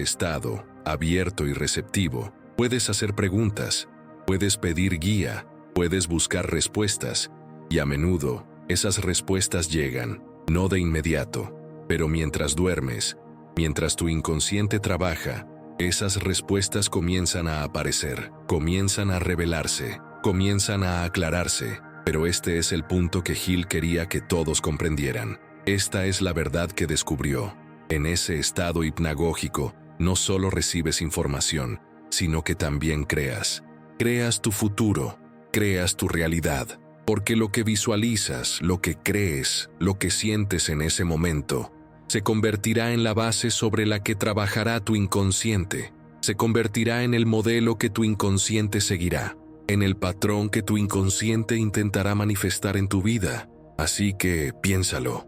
estado, abierto y receptivo, puedes hacer preguntas, puedes pedir guía, puedes buscar respuestas, y a menudo esas respuestas llegan, no de inmediato, pero mientras duermes, mientras tu inconsciente trabaja, esas respuestas comienzan a aparecer, comienzan a revelarse, comienzan a aclararse. Pero este es el punto que Hill quería que todos comprendieran. Esta es la verdad que descubrió. En ese estado hipnagógico, no solo recibes información, sino que también creas. Creas tu futuro, creas tu realidad. Porque lo que visualizas, lo que crees, lo que sientes en ese momento, se convertirá en la base sobre la que trabajará tu inconsciente. Se convertirá en el modelo que tu inconsciente seguirá, en el patrón que tu inconsciente intentará manifestar en tu vida. Así que piénsalo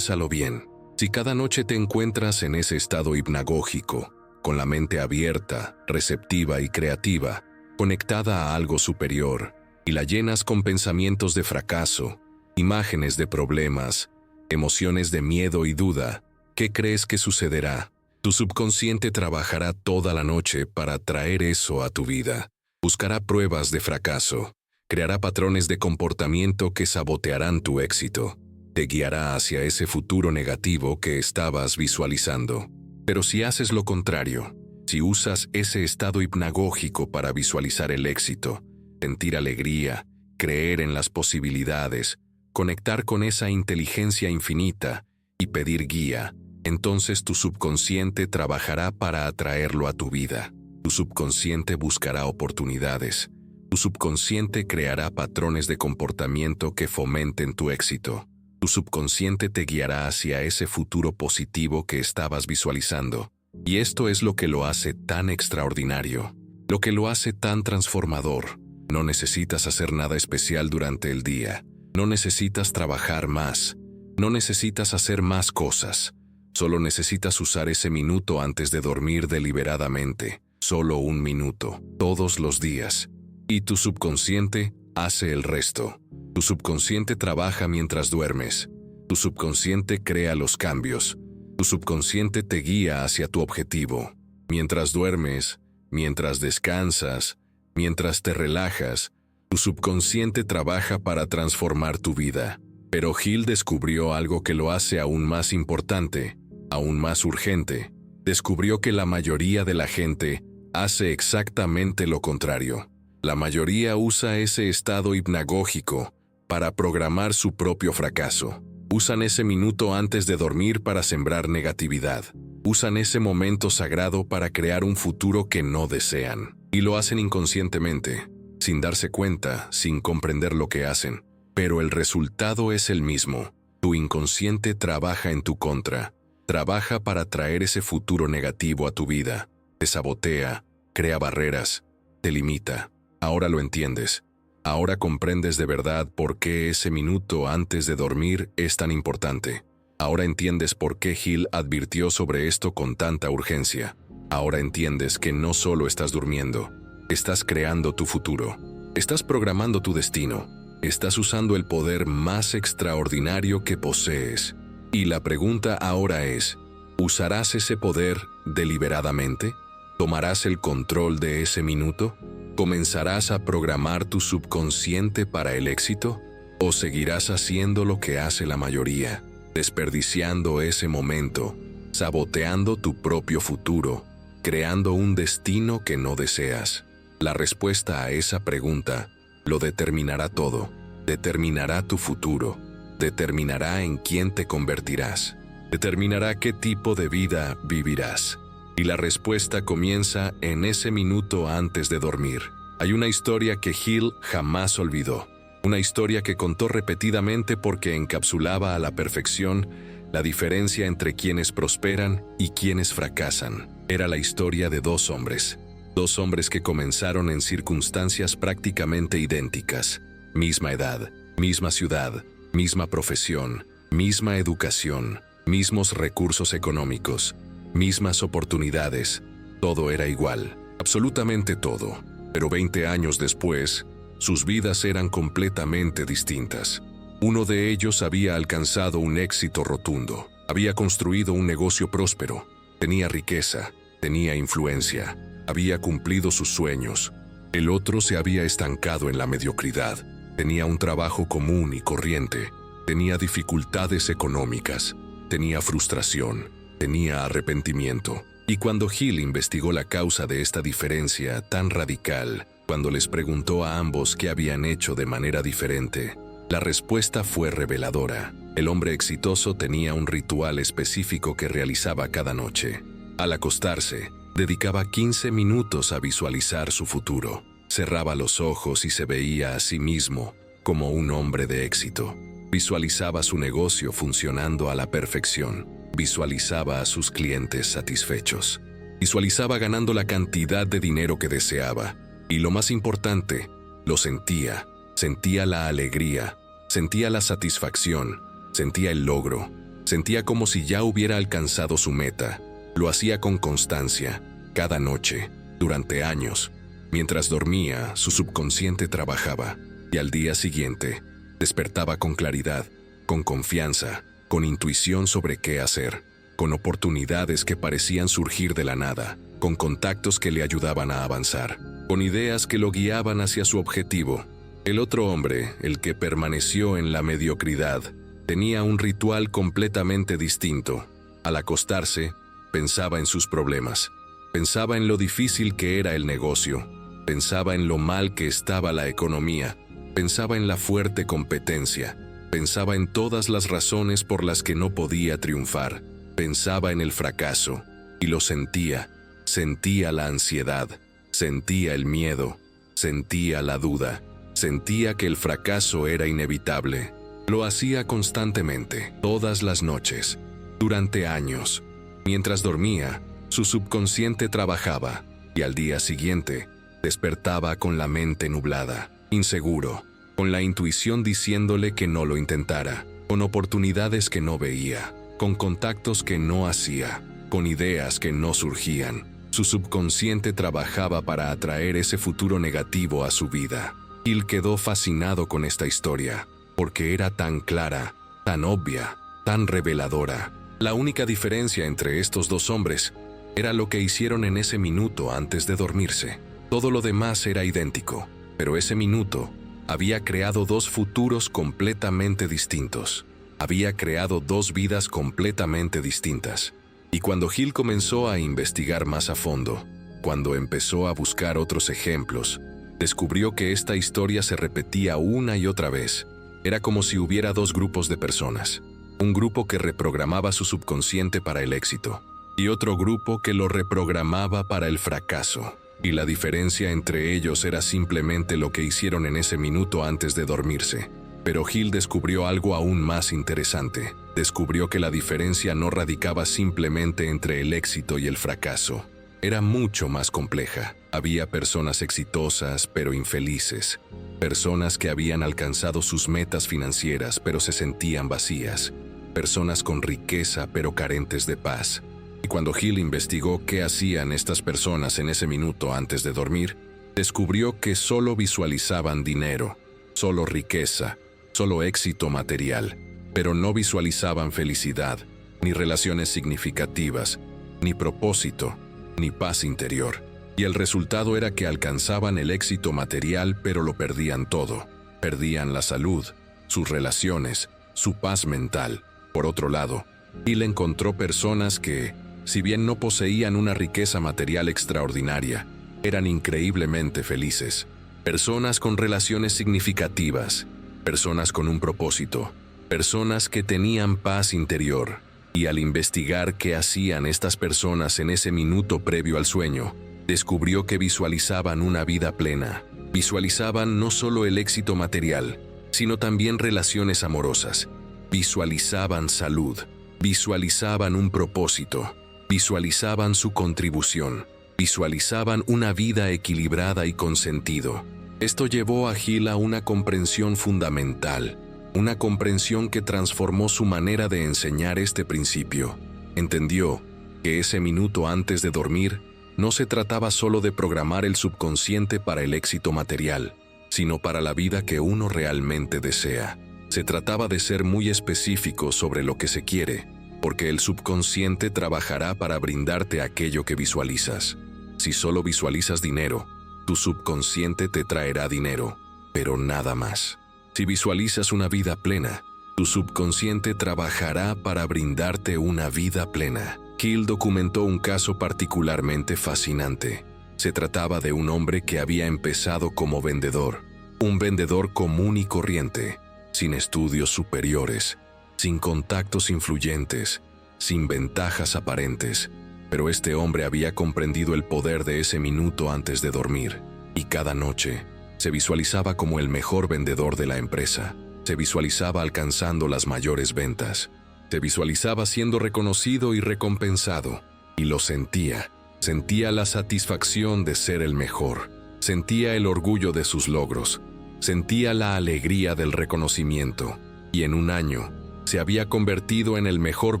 bien. Si cada noche te encuentras en ese estado hipnagógico, con la mente abierta, receptiva y creativa, conectada a algo superior, y la llenas con pensamientos de fracaso, imágenes de problemas, emociones de miedo y duda, ¿qué crees que sucederá? Tu subconsciente trabajará toda la noche para atraer eso a tu vida. Buscará pruebas de fracaso, creará patrones de comportamiento que sabotearán tu éxito. Te guiará hacia ese futuro negativo que estabas visualizando. Pero si haces lo contrario, si usas ese estado hipnagógico para visualizar el éxito, sentir alegría, creer en las posibilidades, conectar con esa inteligencia infinita y pedir guía, entonces tu subconsciente trabajará para atraerlo a tu vida. Tu subconsciente buscará oportunidades. Tu subconsciente creará patrones de comportamiento que fomenten tu éxito. Tu subconsciente te guiará hacia ese futuro positivo que estabas visualizando. Y esto es lo que lo hace tan extraordinario, lo que lo hace tan transformador. No necesitas hacer nada especial durante el día. No necesitas trabajar más. No necesitas hacer más cosas. Solo necesitas usar ese minuto antes de dormir deliberadamente. Solo un minuto, todos los días. Y tu subconsciente hace el resto. Tu subconsciente trabaja mientras duermes. Tu subconsciente crea los cambios. Tu subconsciente te guía hacia tu objetivo. Mientras duermes, mientras descansas, mientras te relajas, tu subconsciente trabaja para transformar tu vida. Pero Hill descubrió algo que lo hace aún más importante, aún más urgente. Descubrió que la mayoría de la gente hace exactamente lo contrario. La mayoría usa ese estado hipnagógico para programar su propio fracaso. Usan ese minuto antes de dormir para sembrar negatividad. Usan ese momento sagrado para crear un futuro que no desean. Y lo hacen inconscientemente, sin darse cuenta, sin comprender lo que hacen. Pero el resultado es el mismo. Tu inconsciente trabaja en tu contra. Trabaja para traer ese futuro negativo a tu vida. Te sabotea, crea barreras, te limita. Ahora lo entiendes. Ahora comprendes de verdad por qué ese minuto antes de dormir es tan importante. Ahora entiendes por qué Hill advirtió sobre esto con tanta urgencia. Ahora entiendes que no solo estás durmiendo, estás creando tu futuro. Estás programando tu destino. Estás usando el poder más extraordinario que posees. Y la pregunta ahora es, ¿usarás ese poder deliberadamente? ¿Tomarás el control de ese minuto? ¿Comenzarás a programar tu subconsciente para el éxito? ¿O seguirás haciendo lo que hace la mayoría, desperdiciando ese momento, saboteando tu propio futuro, creando un destino que no deseas? La respuesta a esa pregunta lo determinará todo. Determinará tu futuro. Determinará en quién te convertirás. Determinará qué tipo de vida vivirás. Y la respuesta comienza en ese minuto antes de dormir. Hay una historia que Hill jamás olvidó. Una historia que contó repetidamente porque encapsulaba a la perfección la diferencia entre quienes prosperan y quienes fracasan. Era la historia de dos hombres. Dos hombres que comenzaron en circunstancias prácticamente idénticas. Misma edad, misma ciudad, misma profesión, misma educación, mismos recursos económicos, mismas oportunidades. Todo era igual, absolutamente todo. Pero 20 años después, sus vidas eran completamente distintas. Uno de ellos había alcanzado un éxito rotundo. Había construido un negocio próspero. Tenía riqueza, tenía influencia. Había cumplido sus sueños. El otro se había estancado en la mediocridad. Tenía un trabajo común y corriente. Tenía dificultades económicas. Tenía frustración. Tenía arrepentimiento. Y cuando Hill investigó la causa de esta diferencia tan radical, cuando les preguntó a ambos qué habían hecho de manera diferente, la respuesta fue reveladora. El hombre exitoso tenía un ritual específico que realizaba cada noche. Al acostarse, dedicaba 15 minutos a visualizar su futuro. Cerraba los ojos y se veía a sí mismo como un hombre de éxito. Visualizaba su negocio funcionando a la perfección. Visualizaba a sus clientes satisfechos. Visualizaba ganando la cantidad de dinero que deseaba. Y lo más importante, lo sentía. Sentía la alegría, sentía la satisfacción, sentía el logro. Sentía como si ya hubiera alcanzado su meta. Lo hacía con constancia, cada noche, durante años. Mientras dormía, su subconsciente trabajaba. Y al día siguiente, despertaba con claridad, con confianza, con intuición sobre qué hacer, con oportunidades que parecían surgir de la nada, con contactos que le ayudaban a avanzar, con ideas que lo guiaban hacia su objetivo. El otro hombre, el que permaneció en la mediocridad, tenía un ritual completamente distinto. Al acostarse, pensaba en sus problemas, pensaba en lo difícil que era el negocio, pensaba en lo mal que estaba la economía, pensaba en la fuerte competencia, pensaba en todas las razones por las que no podía triunfar, pensaba en el fracaso, y lo sentía. Sentía la ansiedad, sentía el miedo, sentía la duda, sentía que el fracaso era inevitable. Lo hacía constantemente, todas las noches, durante años. Mientras dormía, su subconsciente trabajaba, y al día siguiente, despertaba con la mente nublada, inseguro, con la intuición diciéndole que no lo intentara, con oportunidades que no veía, con contactos que no hacía, con ideas que no surgían. Su subconsciente trabajaba para atraer ese futuro negativo a su vida. Hill quedó fascinado con esta historia, porque era tan clara, tan obvia, tan reveladora. La única diferencia entre estos dos hombres era lo que hicieron en ese minuto antes de dormirse. Todo lo demás era idéntico, pero ese minuto había creado dos futuros completamente distintos. Había creado dos vidas completamente distintas. Y cuando Hill comenzó a investigar más a fondo, cuando empezó a buscar otros ejemplos, descubrió que esta historia se repetía una y otra vez. Era como si hubiera dos grupos de personas. Un grupo que reprogramaba su subconsciente para el éxito, y otro grupo que lo reprogramaba para el fracaso. Y la diferencia entre ellos era simplemente lo que hicieron en ese minuto antes de dormirse. Pero Hill descubrió algo aún más interesante. Descubrió que la diferencia no radicaba simplemente entre el éxito y el fracaso. Era mucho más compleja. Había personas exitosas pero infelices. Personas que habían alcanzado sus metas financieras pero se sentían vacías. Personas con riqueza pero carentes de paz. Y cuando Hill investigó qué hacían estas personas en ese minuto antes de dormir, descubrió que solo visualizaban dinero, solo riqueza, solo éxito material, pero no visualizaban felicidad, ni relaciones significativas, ni propósito, ni paz interior. Y el resultado era que alcanzaban el éxito material pero lo perdían todo. Perdían la salud, sus relaciones, su paz mental. Por otro lado, Hill encontró personas que, si bien no poseían una riqueza material extraordinaria, eran increíblemente felices. Personas con relaciones significativas, personas con un propósito, personas que tenían paz interior. Y al investigar qué hacían estas personas en ese minuto previo al sueño, descubrió que visualizaban una vida plena. Visualizaban no solo el éxito material, sino también relaciones amorosas. Visualizaban salud, visualizaban un propósito, visualizaban su contribución, visualizaban una vida equilibrada y con sentido. Esto llevó a Hill a una comprensión fundamental, una comprensión que transformó su manera de enseñar este principio. Entendió que ese minuto antes de dormir no se trataba solo de programar el subconsciente para el éxito material, sino para la vida que uno realmente desea. Se trataba de ser muy específico sobre lo que se quiere, porque el subconsciente trabajará para brindarte aquello que visualizas. Si solo visualizas dinero, tu subconsciente te traerá dinero, pero nada más. Si visualizas una vida plena, tu subconsciente trabajará para brindarte una vida plena. Hill documentó un caso particularmente fascinante. Se trataba de un hombre que había empezado como vendedor, un vendedor común y corriente, sin estudios superiores, sin contactos influyentes, sin ventajas aparentes. Pero este hombre había comprendido el poder de ese minuto antes de dormir, y cada noche se visualizaba como el mejor vendedor de la empresa. Se visualizaba alcanzando las mayores ventas. Se visualizaba siendo reconocido y recompensado. Y lo sentía. Sentía la satisfacción de ser el mejor. Sentía el orgullo de sus logros. Sentía la alegría del reconocimiento. Y en un año, se había convertido en el mejor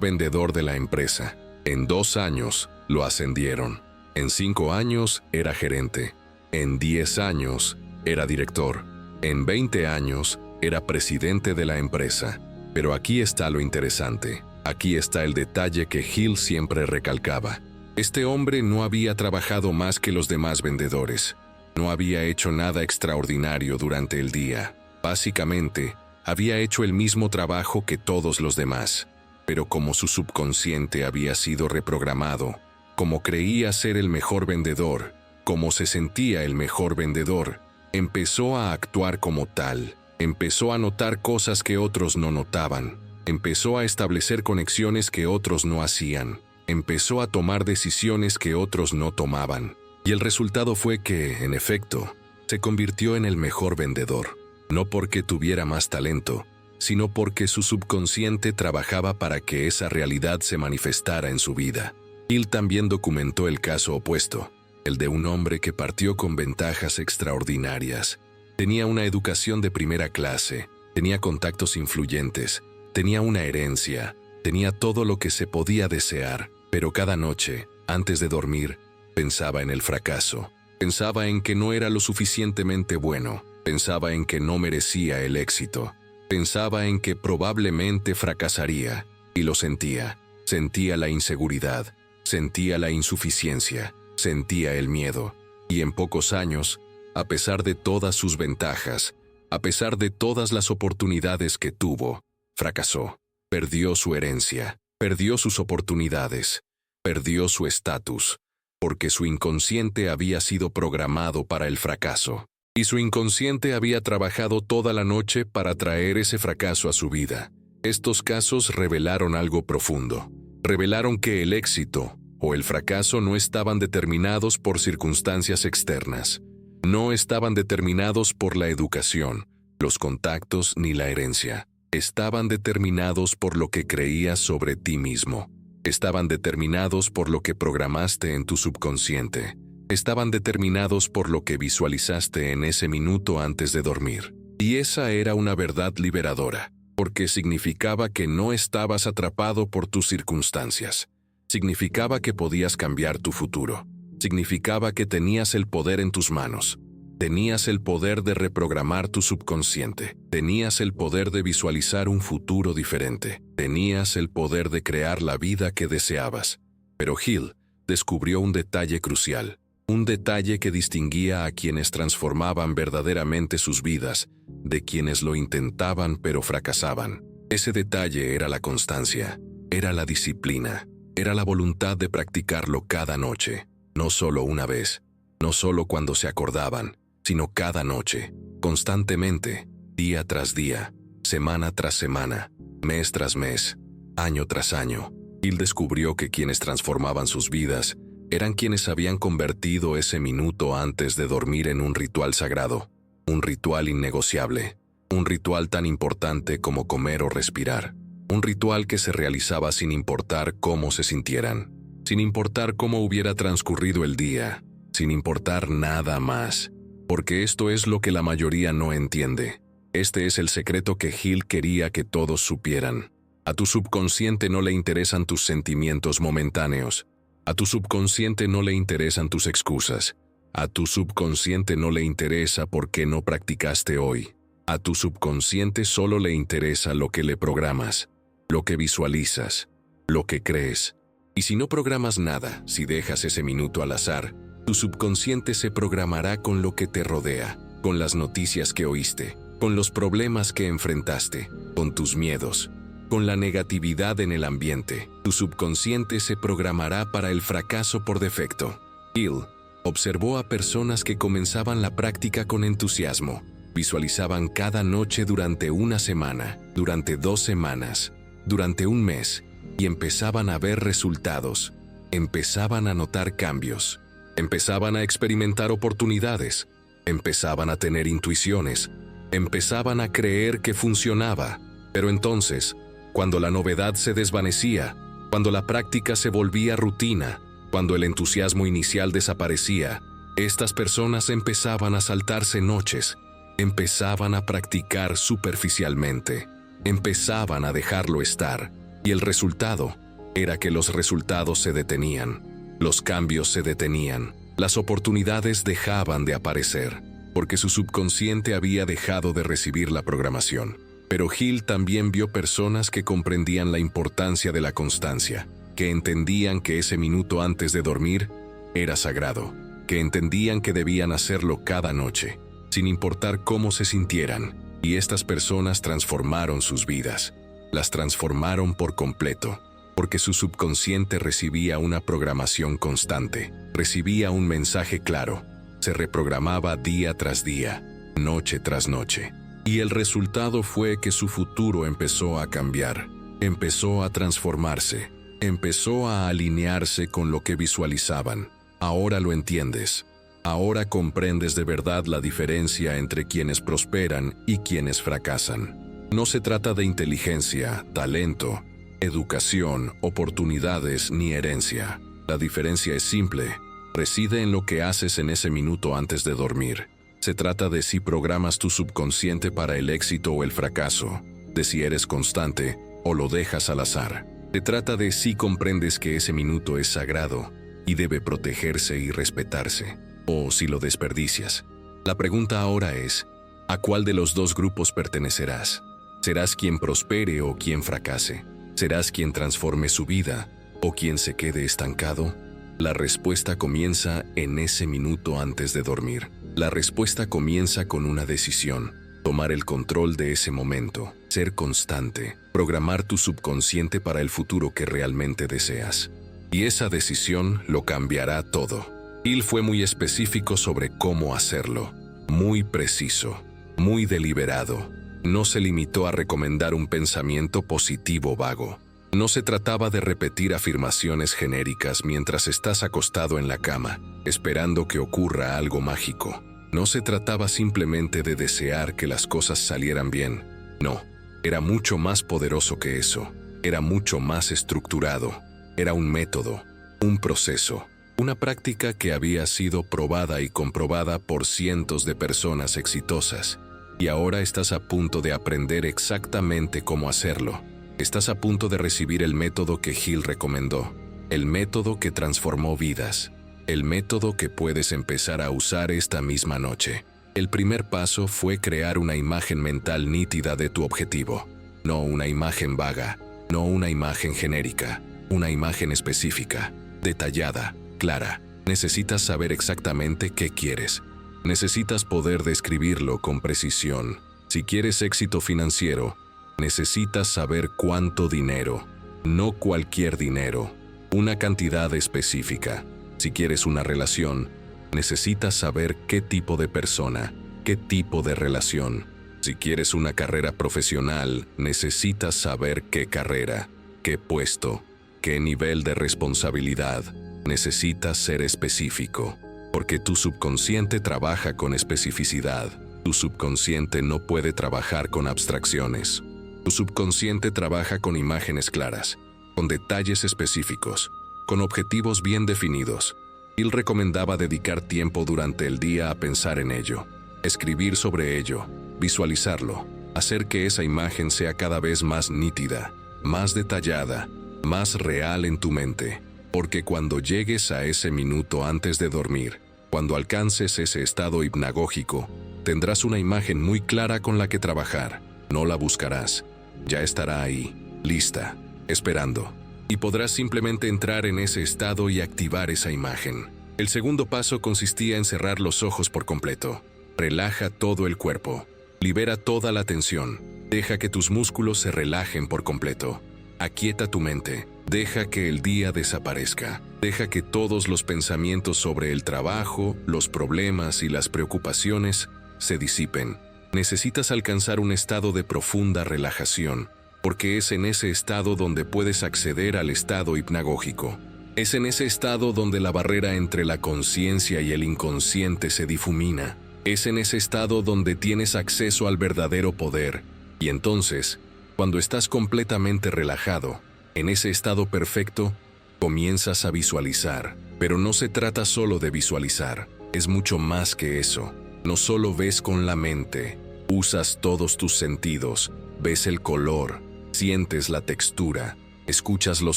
vendedor de la empresa. En 2 años, lo ascendieron. En 5 años, era gerente. En 10 años, era director. En 20 años, era presidente de la empresa. Pero aquí está lo interesante. Aquí está el detalle que Hill siempre recalcaba. Este hombre no había trabajado más que los demás vendedores. No había hecho nada extraordinario durante el día. Básicamente, había hecho el mismo trabajo que todos los demás. Pero como su subconsciente había sido reprogramado, como creía ser el mejor vendedor, como se sentía el mejor vendedor, empezó a actuar como tal. Empezó a notar cosas que otros no notaban. Empezó a establecer conexiones que otros no hacían. Empezó a tomar decisiones que otros no tomaban. Y el resultado fue que, en efecto, se convirtió en el mejor vendedor. No porque tuviera más talento, sino porque su subconsciente trabajaba para que esa realidad se manifestara en su vida. Hill también documentó el caso opuesto, el de un hombre que partió con ventajas extraordinarias. Tenía una educación de primera clase, tenía contactos influyentes, tenía una herencia, tenía todo lo que se podía desear, pero cada noche, antes de dormir, Pensaba en el fracaso. Pensaba en que no era lo suficientemente bueno. Pensaba en que no merecía el éxito. Pensaba en que probablemente fracasaría. Y lo sentía. Sentía la inseguridad. Sentía la insuficiencia. Sentía el miedo. Y en pocos años, a pesar de todas sus ventajas, a pesar de todas las oportunidades que tuvo, fracasó. Perdió su herencia. Perdió sus oportunidades. Perdió su estatus. Porque su inconsciente había sido programado para el fracaso. Y su inconsciente había trabajado toda la noche para traer ese fracaso a su vida. Estos casos revelaron algo profundo. Revelaron que el éxito o el fracaso no estaban determinados por circunstancias externas. No estaban determinados por la educación, los contactos ni la herencia. Estaban determinados por lo que creías sobre ti mismo. Estaban determinados por lo que programaste en tu subconsciente. Estaban determinados por lo que visualizaste en ese minuto antes de dormir. Y esa era una verdad liberadora, porque significaba que no estabas atrapado por tus circunstancias. Significaba que podías cambiar tu futuro. Significaba que tenías el poder en tus manos. Tenías el poder de reprogramar tu subconsciente. Tenías el poder de visualizar un futuro diferente. Tenías el poder de crear la vida que deseabas. Pero Hill descubrió un detalle crucial. Un detalle que distinguía a quienes transformaban verdaderamente sus vidas de quienes lo intentaban pero fracasaban. Ese detalle era la constancia, era la disciplina, era la voluntad de practicarlo cada noche. No solo una vez, no solo cuando se acordaban, sino cada noche, constantemente, día tras día, semana tras semana, mes tras mes, año tras año. Hill descubrió que quienes transformaban sus vidas eran quienes habían convertido ese minuto antes de dormir en un ritual sagrado, un ritual innegociable, un ritual tan importante como comer o respirar, un ritual que se realizaba sin importar cómo se sintieran, sin importar cómo hubiera transcurrido el día, sin importar nada más, porque esto es lo que la mayoría no entiende. Este es el secreto que Hill quería que todos supieran. A tu subconsciente no le interesan tus sentimientos momentáneos. A tu subconsciente no le interesan tus excusas. A tu subconsciente no le interesa por qué no practicaste hoy. A tu subconsciente solo le interesa lo que le programas, lo que visualizas, lo que crees. Y si no programas nada, si dejas ese minuto al azar, tu subconsciente se programará con lo que te rodea, con las noticias que oíste, con los problemas que enfrentaste, con tus miedos, con la negatividad en el ambiente. Tu subconsciente se programará para el fracaso por defecto. Hill observó a personas que comenzaban la práctica con entusiasmo. Visualizaban cada noche durante una semana, durante 2 semanas, durante un mes, y empezaban a ver resultados. Empezaban a notar cambios. Empezaban a experimentar oportunidades. Empezaban a tener intuiciones. Empezaban a creer que funcionaba. Pero entonces, cuando la novedad se desvanecía, cuando la práctica se volvía rutina, cuando el entusiasmo inicial desaparecía, estas personas empezaban a saltarse noches, empezaban a practicar superficialmente, empezaban a dejarlo estar, y el resultado era que los resultados se detenían, los cambios se detenían, las oportunidades dejaban de aparecer, porque su subconsciente había dejado de recibir la programación. Pero Hill también vio personas que comprendían la importancia de la constancia, que entendían que ese minuto antes de dormir era sagrado, que entendían que debían hacerlo cada noche, sin importar cómo se sintieran, y estas personas transformaron sus vidas, las transformaron por completo, porque su subconsciente recibía una programación constante, recibía un mensaje claro, se reprogramaba día tras día, noche tras noche. Y el resultado fue que su futuro empezó a cambiar, empezó a transformarse, empezó a alinearse con lo que visualizaban. Ahora lo entiendes. Ahora comprendes de verdad la diferencia entre quienes prosperan y quienes fracasan. No se trata de inteligencia, talento, educación, oportunidades ni herencia. La diferencia es simple. Reside en lo que haces en ese minuto antes de dormir. Se trata de si programas tu subconsciente para el éxito o el fracaso, de si eres constante o lo dejas al azar. Se trata de si comprendes que ese minuto es sagrado y debe protegerse y respetarse, o si lo desperdicias. La pregunta ahora es, ¿a cuál de los dos grupos pertenecerás? ¿Serás quien prospere o quien fracase? ¿Serás quien transforme su vida o quien se quede estancado? La respuesta comienza en ese minuto antes de dormir. La respuesta comienza con una decisión: tomar el control de ese momento, ser constante, programar tu subconsciente para el futuro que realmente deseas. Y esa decisión lo cambiará todo. Hill fue muy específico sobre cómo hacerlo, muy preciso, muy deliberado. No se limitó a recomendar un pensamiento positivo vago. No se trataba de repetir afirmaciones genéricas mientras estás acostado en la cama, esperando que ocurra algo mágico. No se trataba simplemente de desear que las cosas salieran bien. No, era mucho más poderoso que eso. Era mucho más estructurado. Era un método, un proceso, una práctica que había sido probada y comprobada por cientos de personas exitosas. Y ahora estás a punto de aprender exactamente cómo hacerlo. Estás a punto de recibir el método que Hill recomendó, el método que transformó vidas, el método que puedes empezar a usar esta misma noche. El primer paso fue crear una imagen mental nítida de tu objetivo. No una imagen vaga, no una imagen genérica, una imagen específica, detallada, clara. Necesitas saber exactamente qué quieres. Necesitas poder describirlo con precisión. Si quieres éxito financiero, necesitas saber cuánto dinero, no cualquier dinero, una cantidad específica. Si quieres una relación, necesitas saber qué tipo de persona, qué tipo de relación. Si quieres una carrera profesional, necesitas saber qué carrera, qué puesto, qué nivel de responsabilidad. Necesitas ser específico, porque tu subconsciente trabaja con especificidad. Tu subconsciente no puede trabajar con abstracciones. Tu subconsciente trabaja con imágenes claras, con detalles específicos, con objetivos bien definidos. Él recomendaba dedicar tiempo durante el día a pensar en ello, escribir sobre ello, visualizarlo, hacer que esa imagen sea cada vez más nítida, más detallada, más real en tu mente. Porque cuando llegues a ese minuto antes de dormir, cuando alcances ese estado hipnagógico, tendrás una imagen muy clara con la que trabajar. No la buscarás. Ya estará ahí, lista, esperando. Y podrás simplemente entrar en ese estado y activar esa imagen. El segundo paso consistía en cerrar los ojos por completo. Relaja todo el cuerpo. Libera toda la tensión. Deja que tus músculos se relajen por completo. Aquieta tu mente. Deja que el día desaparezca. Deja que todos los pensamientos sobre el trabajo, los problemas y las preocupaciones se disipen. Necesitas alcanzar un estado de profunda relajación, porque es en ese estado donde puedes acceder al estado hipnagógico. Es en ese estado donde la barrera entre la conciencia y el inconsciente se difumina. Es en ese estado donde tienes acceso al verdadero poder. Y entonces, cuando estás completamente relajado, en ese estado perfecto, comienzas a visualizar. Pero no se trata solo de visualizar, es mucho más que eso. No solo ves con la mente, usas todos tus sentidos, ves el color, sientes la textura, escuchas los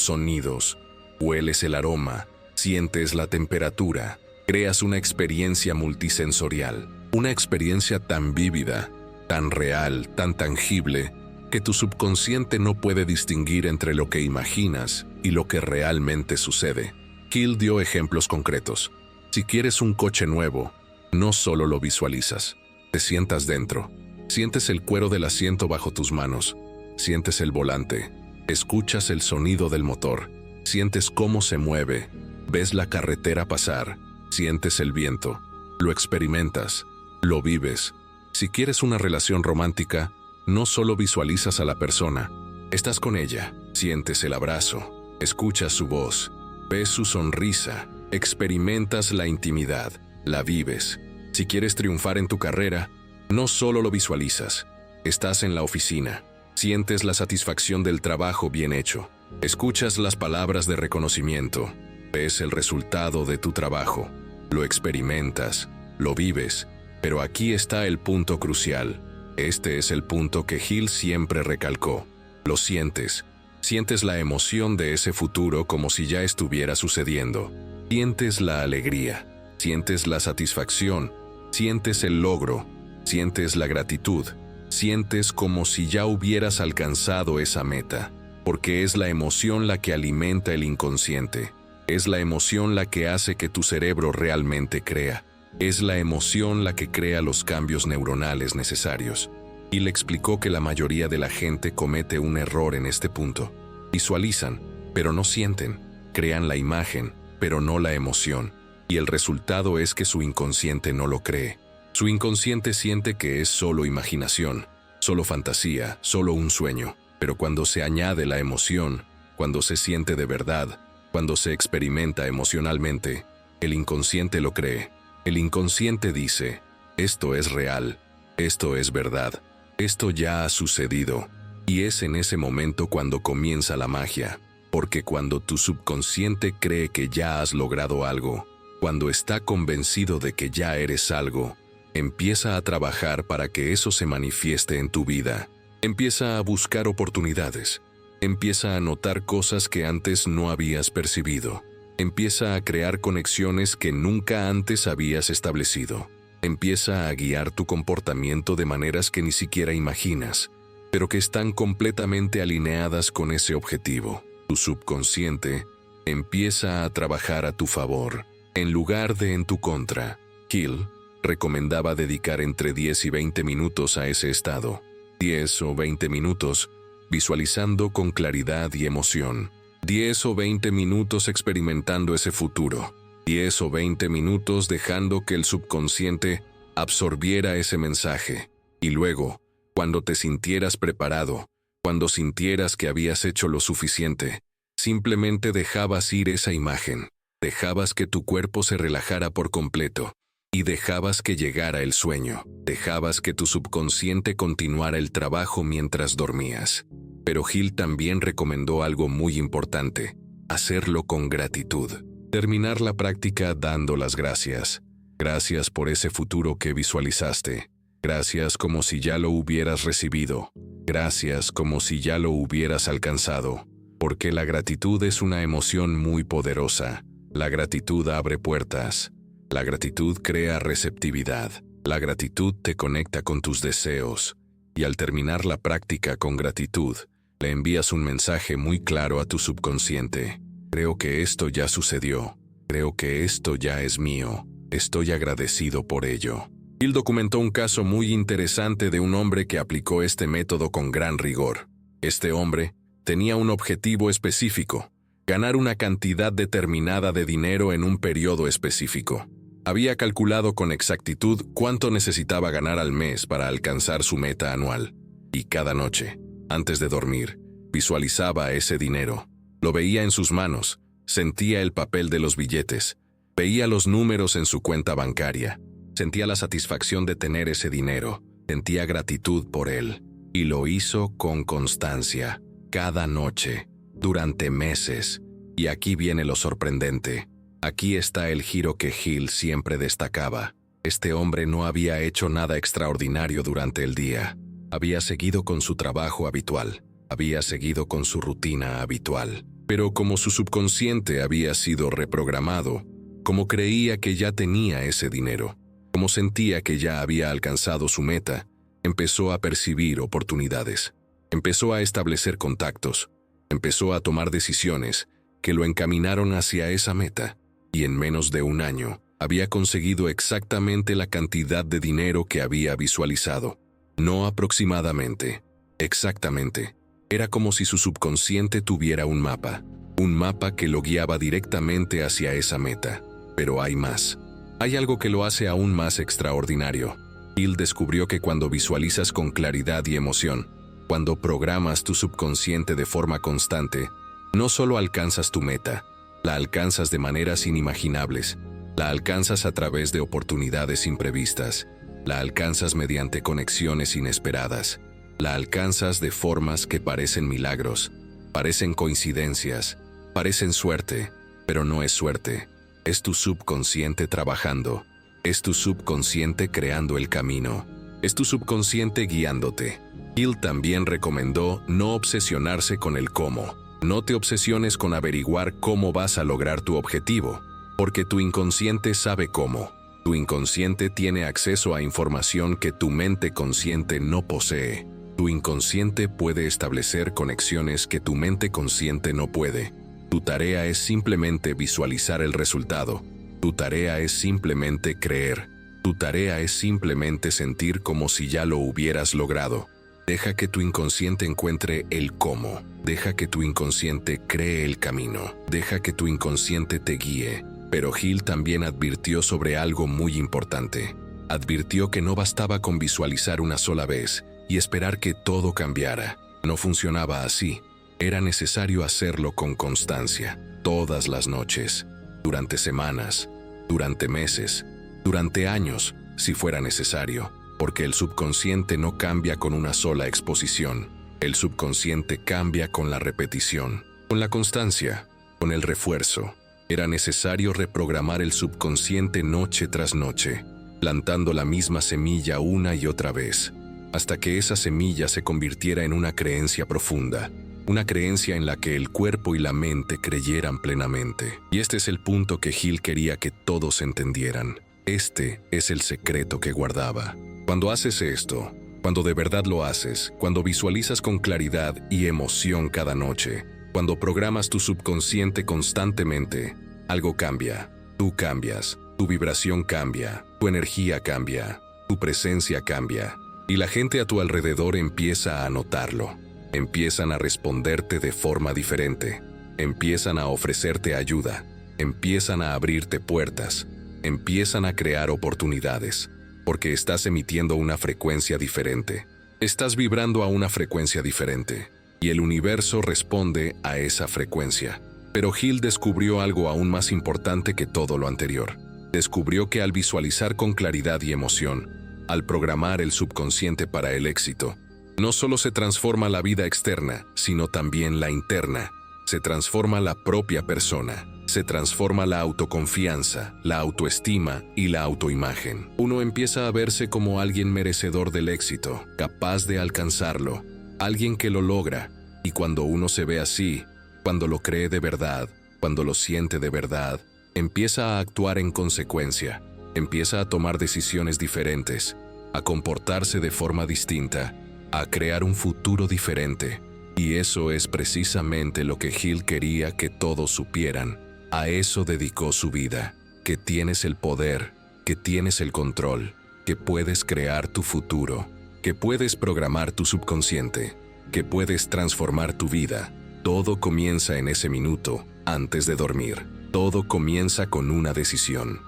sonidos, hueles el aroma, sientes la temperatura, creas una experiencia multisensorial, una experiencia tan vívida, tan real, tan tangible, que tu subconsciente no puede distinguir entre lo que imaginas y lo que realmente sucede. Hill dio ejemplos concretos. Si quieres un coche nuevo, no solo lo visualizas, te sientas dentro, sientes el cuero del asiento bajo tus manos, sientes el volante, escuchas el sonido del motor, sientes cómo se mueve, ves la carretera pasar, sientes el viento, lo experimentas, lo vives. Si quieres una relación romántica, no solo visualizas a la persona, estás con ella, sientes el abrazo, escuchas su voz, ves su sonrisa, experimentas la intimidad, la vives. Si quieres triunfar en tu carrera, no solo lo visualizas, estás en la oficina, sientes la satisfacción del trabajo bien hecho, escuchas las palabras de reconocimiento, ves el resultado de tu trabajo, lo experimentas, lo vives. Pero aquí está el punto crucial. Este es el punto que Hill siempre recalcó. Lo sientes. Sientes la emoción de ese futuro como si ya estuviera sucediendo. Sientes la alegría, sientes la satisfacción, sientes el logro, sientes la gratitud, sientes como si ya hubieras alcanzado esa meta, porque es la emoción la que alimenta el inconsciente, es la emoción la que hace que tu cerebro realmente crea, es la emoción la que crea los cambios neuronales necesarios. Y le explicó que la mayoría de la gente comete un error en este punto. Visualizan, pero no sienten, crean la imagen, pero no la emoción, y el resultado es que su inconsciente no lo cree. Su inconsciente siente que es solo imaginación, solo fantasía, solo un sueño, pero cuando se añade la emoción, cuando se siente de verdad, cuando se experimenta emocionalmente, el inconsciente lo cree. El inconsciente dice, esto es real, esto es verdad, esto ya ha sucedido, y es en ese momento cuando comienza la magia. Porque cuando tu subconsciente cree que ya has logrado algo, cuando está convencido de que ya eres algo, empieza a trabajar para que eso se manifieste en tu vida. Empieza a buscar oportunidades. Empieza a notar cosas que antes no habías percibido. Empieza a crear conexiones que nunca antes habías establecido. Empieza a guiar tu comportamiento de maneras que ni siquiera imaginas, pero que están completamente alineadas con ese objetivo. Tu subconsciente empieza a trabajar a tu favor, en lugar de en tu contra. Hill recomendaba dedicar entre 10 y 20 minutos a ese estado. 10 o 20 minutos visualizando con claridad y emoción. 10 o 20 minutos experimentando ese futuro. 10 o 20 minutos dejando que el subconsciente absorbiera ese mensaje. Y luego, cuando te sintieras preparado, cuando sintieras que habías hecho lo suficiente, simplemente dejabas ir esa imagen, dejabas que tu cuerpo se relajara por completo, y dejabas que llegara el sueño, dejabas que tu subconsciente continuara el trabajo mientras dormías. Pero Hill también recomendó algo muy importante, hacerlo con gratitud. Terminar la práctica dando las gracias. Gracias por ese futuro que visualizaste. Gracias como si ya lo hubieras recibido. Gracias como si ya lo hubieras alcanzado. Porque la gratitud es una emoción muy poderosa. La gratitud abre puertas. La gratitud crea receptividad. La gratitud te conecta con tus deseos. Y al terminar la práctica con gratitud, le envías un mensaje muy claro a tu subconsciente. Creo que esto ya sucedió. Creo que esto ya es mío. Estoy agradecido por ello. Hill documentó un caso muy interesante de un hombre que aplicó este método con gran rigor. Este hombre tenía un objetivo específico, ganar una cantidad determinada de dinero en un periodo específico. Había calculado con exactitud cuánto necesitaba ganar al mes para alcanzar su meta anual. Y cada noche, antes de dormir, visualizaba ese dinero. Lo veía en sus manos, sentía el papel de los billetes, veía los números en su cuenta bancaria. Sentía la satisfacción de tener ese dinero, sentía gratitud por él, y lo hizo con constancia, cada noche, durante meses. Y aquí viene lo sorprendente. Aquí está el giro que Hill siempre destacaba. Este hombre no había hecho nada extraordinario durante el día. Había seguido con su trabajo habitual, había seguido con su rutina habitual. Pero como su subconsciente había sido reprogramado, como creía que ya tenía ese dinero, como sentía que ya había alcanzado su meta, empezó a percibir oportunidades, empezó a establecer contactos, empezó a tomar decisiones que lo encaminaron hacia esa meta, y en menos de un año había conseguido exactamente la cantidad de dinero que había visualizado. No aproximadamente, exactamente. Era como si su subconsciente tuviera un mapa que lo guiaba directamente hacia esa meta. Pero hay más. Hay algo que lo hace aún más extraordinario. Hill descubrió que cuando visualizas con claridad y emoción, cuando programas tu subconsciente de forma constante, no solo alcanzas tu meta, la alcanzas de maneras inimaginables, la alcanzas a través de oportunidades imprevistas, la alcanzas mediante conexiones inesperadas, la alcanzas de formas que parecen milagros, parecen coincidencias, parecen suerte, pero no es suerte. Es tu subconsciente trabajando, es tu subconsciente creando el camino, es tu subconsciente guiándote. Hill también recomendó no obsesionarse con el cómo. No te obsesiones con averiguar cómo vas a lograr tu objetivo. Porque tu inconsciente sabe cómo. Tu inconsciente tiene acceso a información que tu mente consciente no posee. Tu inconsciente puede establecer conexiones que tu mente consciente no puede. Tu tarea es simplemente visualizar el resultado. Tu tarea es simplemente creer. Tu tarea es simplemente sentir como si ya lo hubieras logrado. Deja que tu inconsciente encuentre el cómo. Deja que tu inconsciente cree el camino. Deja que tu inconsciente te guíe. Pero Hill también advirtió sobre algo muy importante. Advirtió que no bastaba con visualizar una sola vez y esperar que todo cambiara. No funcionaba así. Era necesario hacerlo con constancia, todas las noches, durante semanas, durante meses, durante años, si fuera necesario, porque el subconsciente no cambia con una sola exposición. El subconsciente cambia con la repetición, con la constancia, con el refuerzo. Era necesario reprogramar el subconsciente noche tras noche, plantando la misma semilla una y otra vez, hasta que esa semilla se convirtiera en una creencia profunda, una creencia en la que el cuerpo y la mente creyeran plenamente. Y este es el punto que Hill quería que todos entendieran. Este es el secreto que guardaba. Cuando haces esto, cuando de verdad lo haces, cuando visualizas con claridad y emoción cada noche, cuando programas tu subconsciente constantemente, algo cambia. Tú cambias, tu vibración cambia, tu energía cambia, tu presencia cambia. Y la gente a tu alrededor empieza a notarlo. Empiezan a responderte de forma diferente. Empiezan a ofrecerte ayuda. Empiezan a abrirte puertas. Empiezan a crear oportunidades. Porque estás emitiendo una frecuencia diferente. Estás vibrando a una frecuencia diferente. Y el universo responde a esa frecuencia. Pero Hill descubrió algo aún más importante que todo lo anterior. Descubrió que al visualizar con claridad y emoción, al programar el subconsciente para el éxito, no solo se transforma la vida externa, sino también la interna. Se transforma la propia persona. Se transforma la autoconfianza, la autoestima y la autoimagen. Uno empieza a verse como alguien merecedor del éxito, capaz de alcanzarlo, alguien que lo logra. Y cuando uno se ve así, cuando lo cree de verdad, cuando lo siente de verdad, empieza a actuar en consecuencia, empieza a tomar decisiones diferentes, a comportarse de forma distinta, a crear un futuro diferente. Y eso es precisamente lo que Hill quería que todos supieran. A eso dedicó su vida, que tienes el poder, que tienes el control, que puedes crear tu futuro, que puedes programar tu subconsciente, que puedes transformar tu vida. Todo comienza en ese minuto, antes de dormir. Todo comienza con una decisión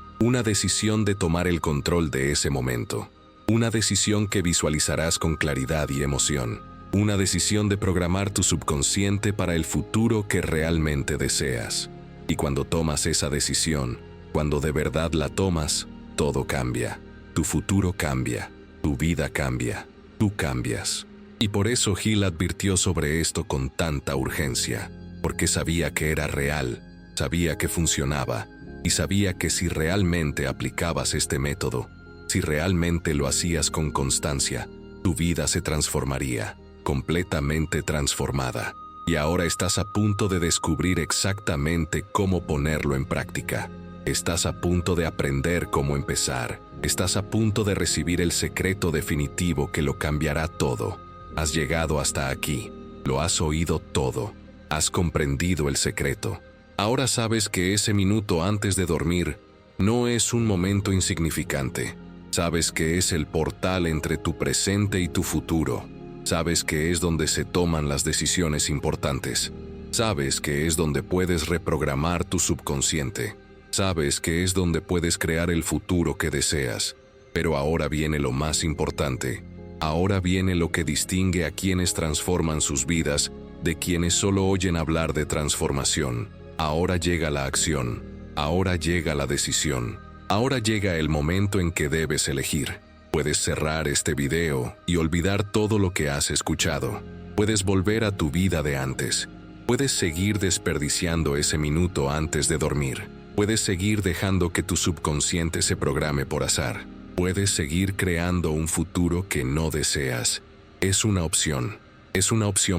de tomar el control de ese momento. Una decisión que visualizarás con claridad y emoción. Una decisión de programar tu subconsciente para el futuro que realmente deseas. Y cuando tomas esa decisión, cuando de verdad la tomas, todo cambia. Tu futuro cambia, tu vida cambia, tú cambias. Y por eso Hill advirtió sobre esto con tanta urgencia, porque sabía que era real, sabía que funcionaba, y sabía que si realmente aplicabas este método, si realmente lo hacías con constancia, tu vida se transformaría, completamente transformada. Y ahora estás a punto de descubrir exactamente cómo ponerlo en práctica. Estás a punto de aprender cómo empezar. Estás a punto de recibir el secreto definitivo que lo cambiará todo. Has llegado hasta aquí. Lo has oído todo. Has comprendido el secreto. Ahora sabes que ese minuto antes de dormir no es un momento insignificante. Sabes que es el portal entre tu presente y tu futuro. Sabes que es donde se toman las decisiones importantes. Sabes que es donde puedes reprogramar tu subconsciente. Sabes que es donde puedes crear el futuro que deseas. Pero ahora viene lo más importante. Ahora viene lo que distingue a quienes transforman sus vidas de quienes solo oyen hablar de transformación. Ahora llega la acción. Ahora llega la decisión. Ahora llega el momento en que debes elegir. Puedes cerrar este video y olvidar todo lo que has escuchado. Puedes volver a tu vida de antes. Puedes seguir desperdiciando ese minuto antes de dormir. Puedes seguir dejando que tu subconsciente se programe por azar. Puedes seguir creando un futuro que no deseas. Es una opción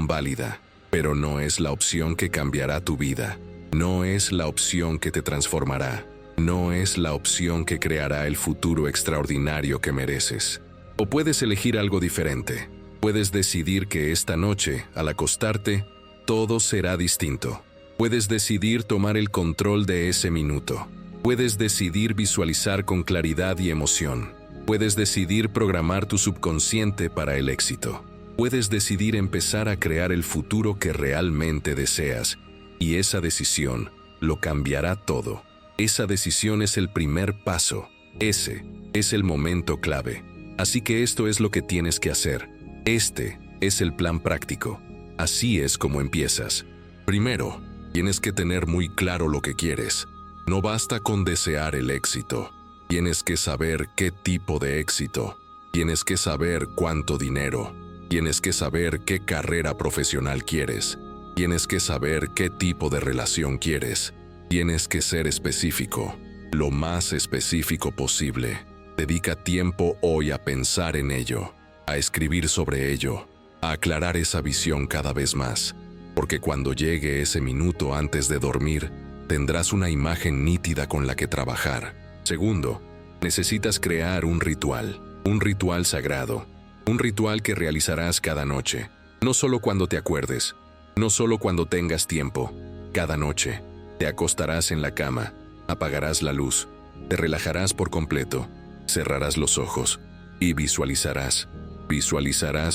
válida, pero no es la opción que cambiará tu vida. No es la opción que te transformará. No es la opción que creará el futuro extraordinario que mereces. O puedes elegir algo diferente. Puedes decidir que esta noche, al acostarte, todo será distinto. Puedes decidir tomar el control de ese minuto. Puedes decidir visualizar con claridad y emoción. Puedes decidir programar tu subconsciente para el éxito. Puedes decidir empezar a crear el futuro que realmente deseas. Y esa decisión lo cambiará todo. Esa decisión es el primer paso. Ese es el momento clave. Así que esto es lo que tienes que hacer. Este es el plan práctico. Así es como empiezas. Primero, tienes que tener muy claro lo que quieres. No basta con desear el éxito. Tienes que saber qué tipo de éxito. Tienes que saber cuánto dinero. Tienes que saber qué carrera profesional quieres. Tienes que saber qué tipo de relación quieres. Tienes que ser específico, lo más específico posible. Dedica tiempo hoy a pensar en ello, a escribir sobre ello, a aclarar esa visión cada vez más, porque cuando llegue ese minuto antes de dormir, tendrás una imagen nítida con la que trabajar. Segundo, necesitas crear un ritual sagrado, un ritual que realizarás cada noche, no solo cuando te acuerdes, no solo cuando tengas tiempo, cada noche. Te acostarás en la cama, apagarás la luz, te relajarás por completo, cerrarás los ojos y visualizarás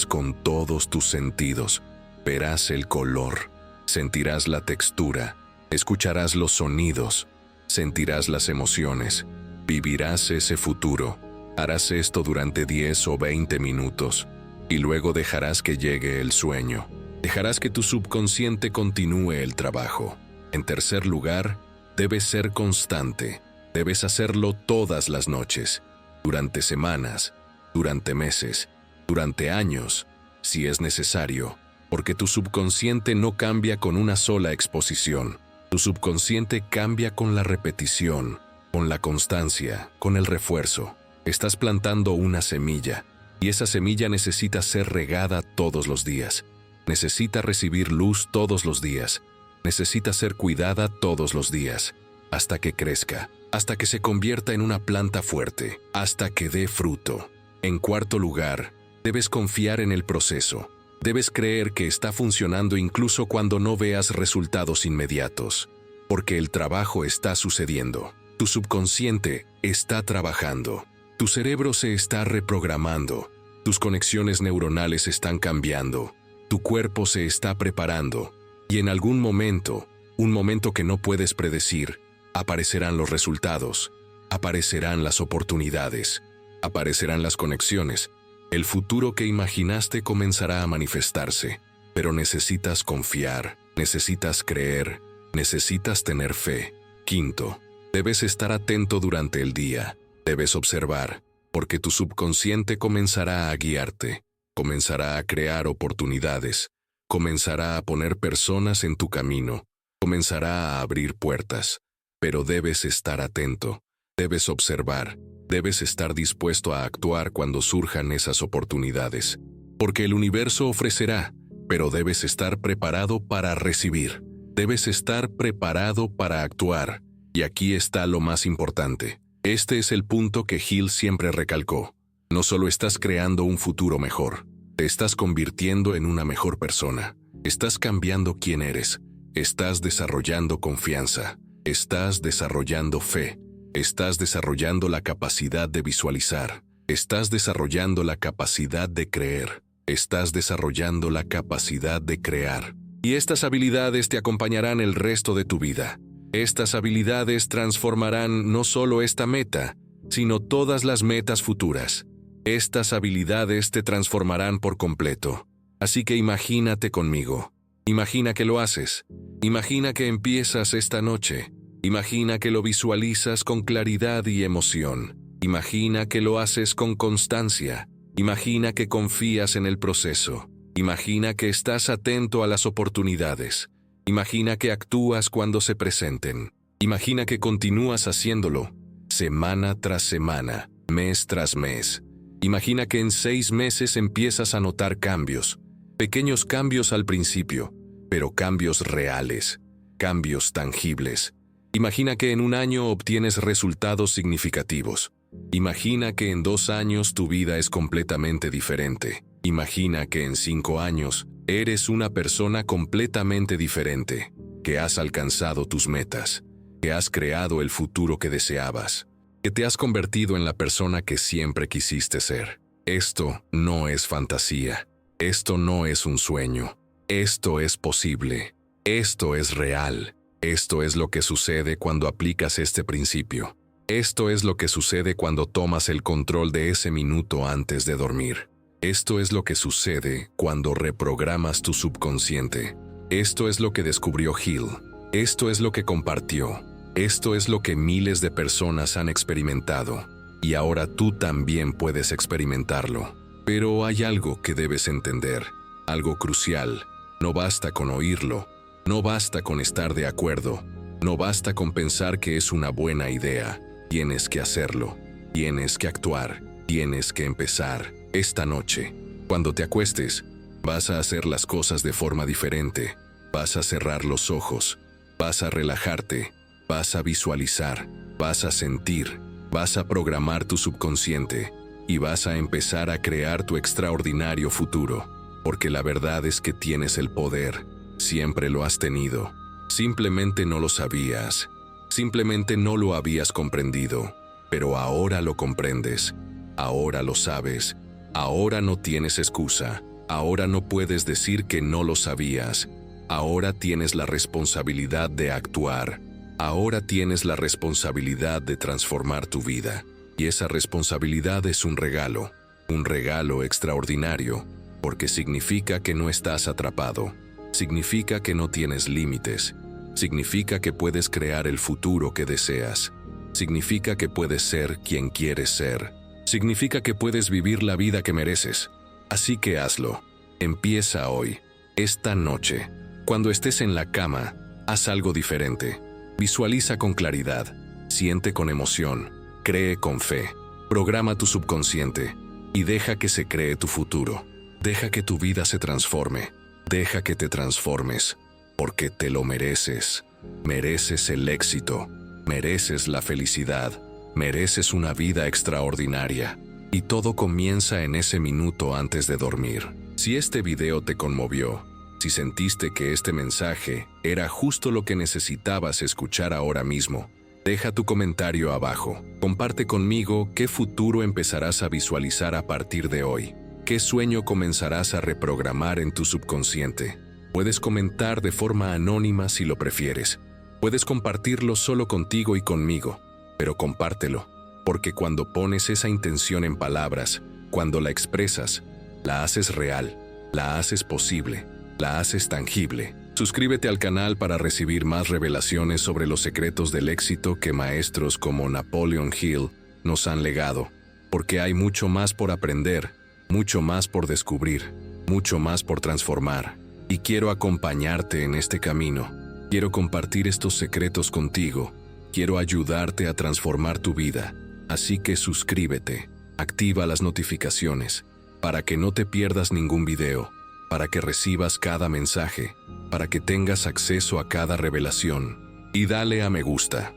con todos tus sentidos. Verás el color, sentirás la textura, escucharás los sonidos, sentirás las emociones, vivirás ese futuro. Harás esto durante 10 o 20 minutos y luego dejarás que llegue el sueño. Dejarás que tu subconsciente continúe el trabajo. En tercer lugar, debes ser constante. Debes hacerlo todas las noches, durante semanas, durante meses, durante años, si es necesario, porque tu subconsciente no cambia con una sola exposición. Tu subconsciente cambia con la repetición, con la constancia, con el refuerzo. Estás plantando una semilla, y esa semilla necesita ser regada todos los días. Necesita recibir luz todos los días. Necesita ser cuidada todos los días, hasta que crezca, hasta que se convierta en una planta fuerte, hasta que dé fruto. En cuarto lugar, debes confiar en el proceso. Debes creer que está funcionando incluso cuando no veas resultados inmediatos, porque el trabajo está sucediendo. Tu subconsciente está trabajando. Tu cerebro se está reprogramando. Tus conexiones neuronales están cambiando. Tu cuerpo se está preparando. Y en algún momento, un momento que no puedes predecir, aparecerán los resultados, aparecerán las oportunidades, aparecerán las conexiones. El futuro que imaginaste comenzará a manifestarse, pero necesitas confiar, necesitas creer, necesitas tener fe. Quinto, debes estar atento durante el día, debes observar, porque tu subconsciente comenzará a guiarte, comenzará a crear oportunidades, comenzará a poner personas en tu camino, comenzará a abrir puertas, pero debes estar atento, debes observar, debes estar dispuesto a actuar cuando surjan esas oportunidades, porque el universo ofrecerá, pero debes estar preparado para recibir, debes estar preparado para actuar, y aquí está lo más importante. Este es el punto que Hill siempre recalcó. No solo estás creando un futuro mejor, te estás convirtiendo en una mejor persona. Estás cambiando quién eres. Estás desarrollando confianza. Estás desarrollando fe. Estás desarrollando la capacidad de visualizar. Estás desarrollando la capacidad de creer. Estás desarrollando la capacidad de crear. Y estas habilidades te acompañarán el resto de tu vida. Estas habilidades transformarán no solo esta meta, sino todas las metas futuras. Estas habilidades te transformarán por completo. Así que imagínate conmigo. Imagina que lo haces. Imagina que empiezas esta noche. Imagina que lo visualizas con claridad y emoción. Imagina que lo haces con constancia. Imagina que confías en el proceso. Imagina que estás atento a las oportunidades. Imagina que actúas cuando se presenten. Imagina que continúas haciéndolo, semana tras semana, mes tras mes. Imagina que en 6 meses empiezas a notar cambios, pequeños cambios al principio, pero cambios reales, cambios tangibles. Imagina que en un año obtienes resultados significativos. Imagina que en 2 años tu vida es completamente diferente. Imagina que en 5 años eres una persona completamente diferente, que has alcanzado tus metas, que has creado el futuro que deseabas, que te has convertido en la persona que siempre quisiste ser. Esto no es fantasía. Esto no es un sueño. Esto es posible. Esto es real. Esto es lo que sucede cuando aplicas este principio. Esto es lo que sucede cuando tomas el control de ese minuto antes de dormir. Esto es lo que sucede cuando reprogramas tu subconsciente. Esto es lo que descubrió Hill. Esto es lo que compartió. Esto es lo que miles de personas han experimentado. Y ahora tú también puedes experimentarlo. Pero hay algo que debes entender, algo crucial. No basta con oírlo. No basta con estar de acuerdo. No basta con pensar que es una buena idea. Tienes que hacerlo. Tienes que actuar. Tienes que empezar. Esta noche, cuando te acuestes, vas a hacer las cosas de forma diferente. Vas a cerrar los ojos. Vas a relajarte. Vas a visualizar. Vas a sentir. Vas a programar tu subconsciente. Y vas a empezar a crear tu extraordinario futuro. Porque la verdad es que tienes el poder. Siempre lo has tenido. Simplemente no lo sabías. Simplemente no lo habías comprendido. Pero ahora lo comprendes. Ahora lo sabes. Ahora no tienes excusa. Ahora no puedes decir que no lo sabías. Ahora tienes la responsabilidad de actuar. Ahora tienes la responsabilidad de transformar tu vida. Y esa responsabilidad es un regalo extraordinario, porque significa que no estás atrapado. Significa que no tienes límites. Significa que puedes crear el futuro que deseas. Significa que puedes ser quien quieres ser. Significa que puedes vivir la vida que mereces. Así que hazlo. Empieza hoy, esta noche. Cuando estés en la cama, haz algo diferente. Visualiza con claridad. Siente con emoción. Cree con fe. Programa tu subconsciente. Y deja que se cree tu futuro. Deja que tu vida se transforme. Deja que te transformes. Porque te lo mereces. Mereces el éxito. Mereces la felicidad. Mereces una vida extraordinaria. Y todo comienza en ese minuto antes de dormir. Si este video te conmovió, si sentiste que este mensaje era justo lo que necesitabas escuchar ahora mismo, deja tu comentario abajo. Comparte conmigo qué futuro empezarás a visualizar a partir de hoy. ¿Qué sueño comenzarás a reprogramar en tu subconsciente? Puedes comentar de forma anónima si lo prefieres. Puedes compartirlo solo contigo y conmigo, pero compártelo, porque cuando pones esa intención en palabras, cuando la expresas, la haces real, la haces posible, la haces tangible. Suscríbete al canal para recibir más revelaciones sobre los secretos del éxito que maestros como Napoleon Hill nos han legado, porque hay mucho más por aprender, mucho más por descubrir, mucho más por transformar. Y quiero acompañarte en este camino. Quiero compartir estos secretos contigo. Quiero ayudarte a transformar tu vida. Así que suscríbete, activa las notificaciones, para que no te pierdas ningún video, para que recibas cada mensaje, para que tengas acceso a cada revelación. Y dale a me gusta,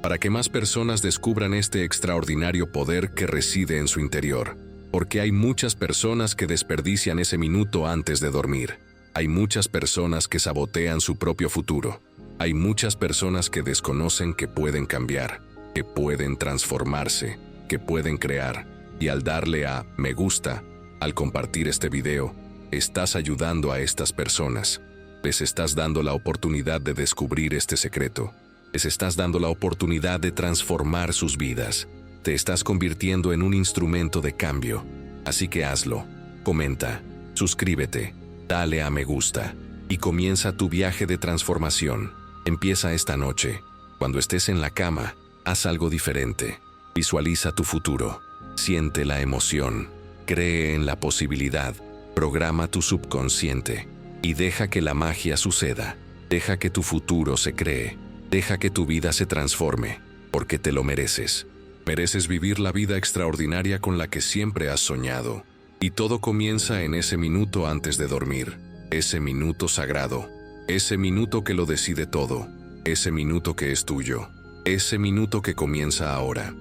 para que más personas descubran este extraordinario poder que reside en su interior. Porque hay muchas personas que desperdician ese minuto antes de dormir. Hay muchas personas que sabotean su propio futuro. Hay muchas personas que desconocen que pueden cambiar, que pueden transformarse, que pueden crear. Y al darle a me gusta, al compartir este video, estás ayudando a estas personas. Les estás dando la oportunidad de descubrir este secreto. Les estás dando la oportunidad de transformar sus vidas. Te estás convirtiendo en un instrumento de cambio. Así que hazlo. Comenta, suscríbete, dale a me gusta y comienza tu viaje de transformación. Empieza esta noche. Cuando estés en la cama, haz algo diferente. Visualiza tu futuro. Siente la emoción. Cree en la posibilidad. Programa tu subconsciente y deja que la magia suceda. Deja que tu futuro se cree. Deja que tu vida se transforme, porque te lo mereces. Mereces vivir la vida extraordinaria con la que siempre has soñado. Y todo comienza en ese minuto antes de dormir. Ese minuto sagrado. Ese minuto que lo decide todo. ese minuto que es tuyo, ese minuto que comienza ahora.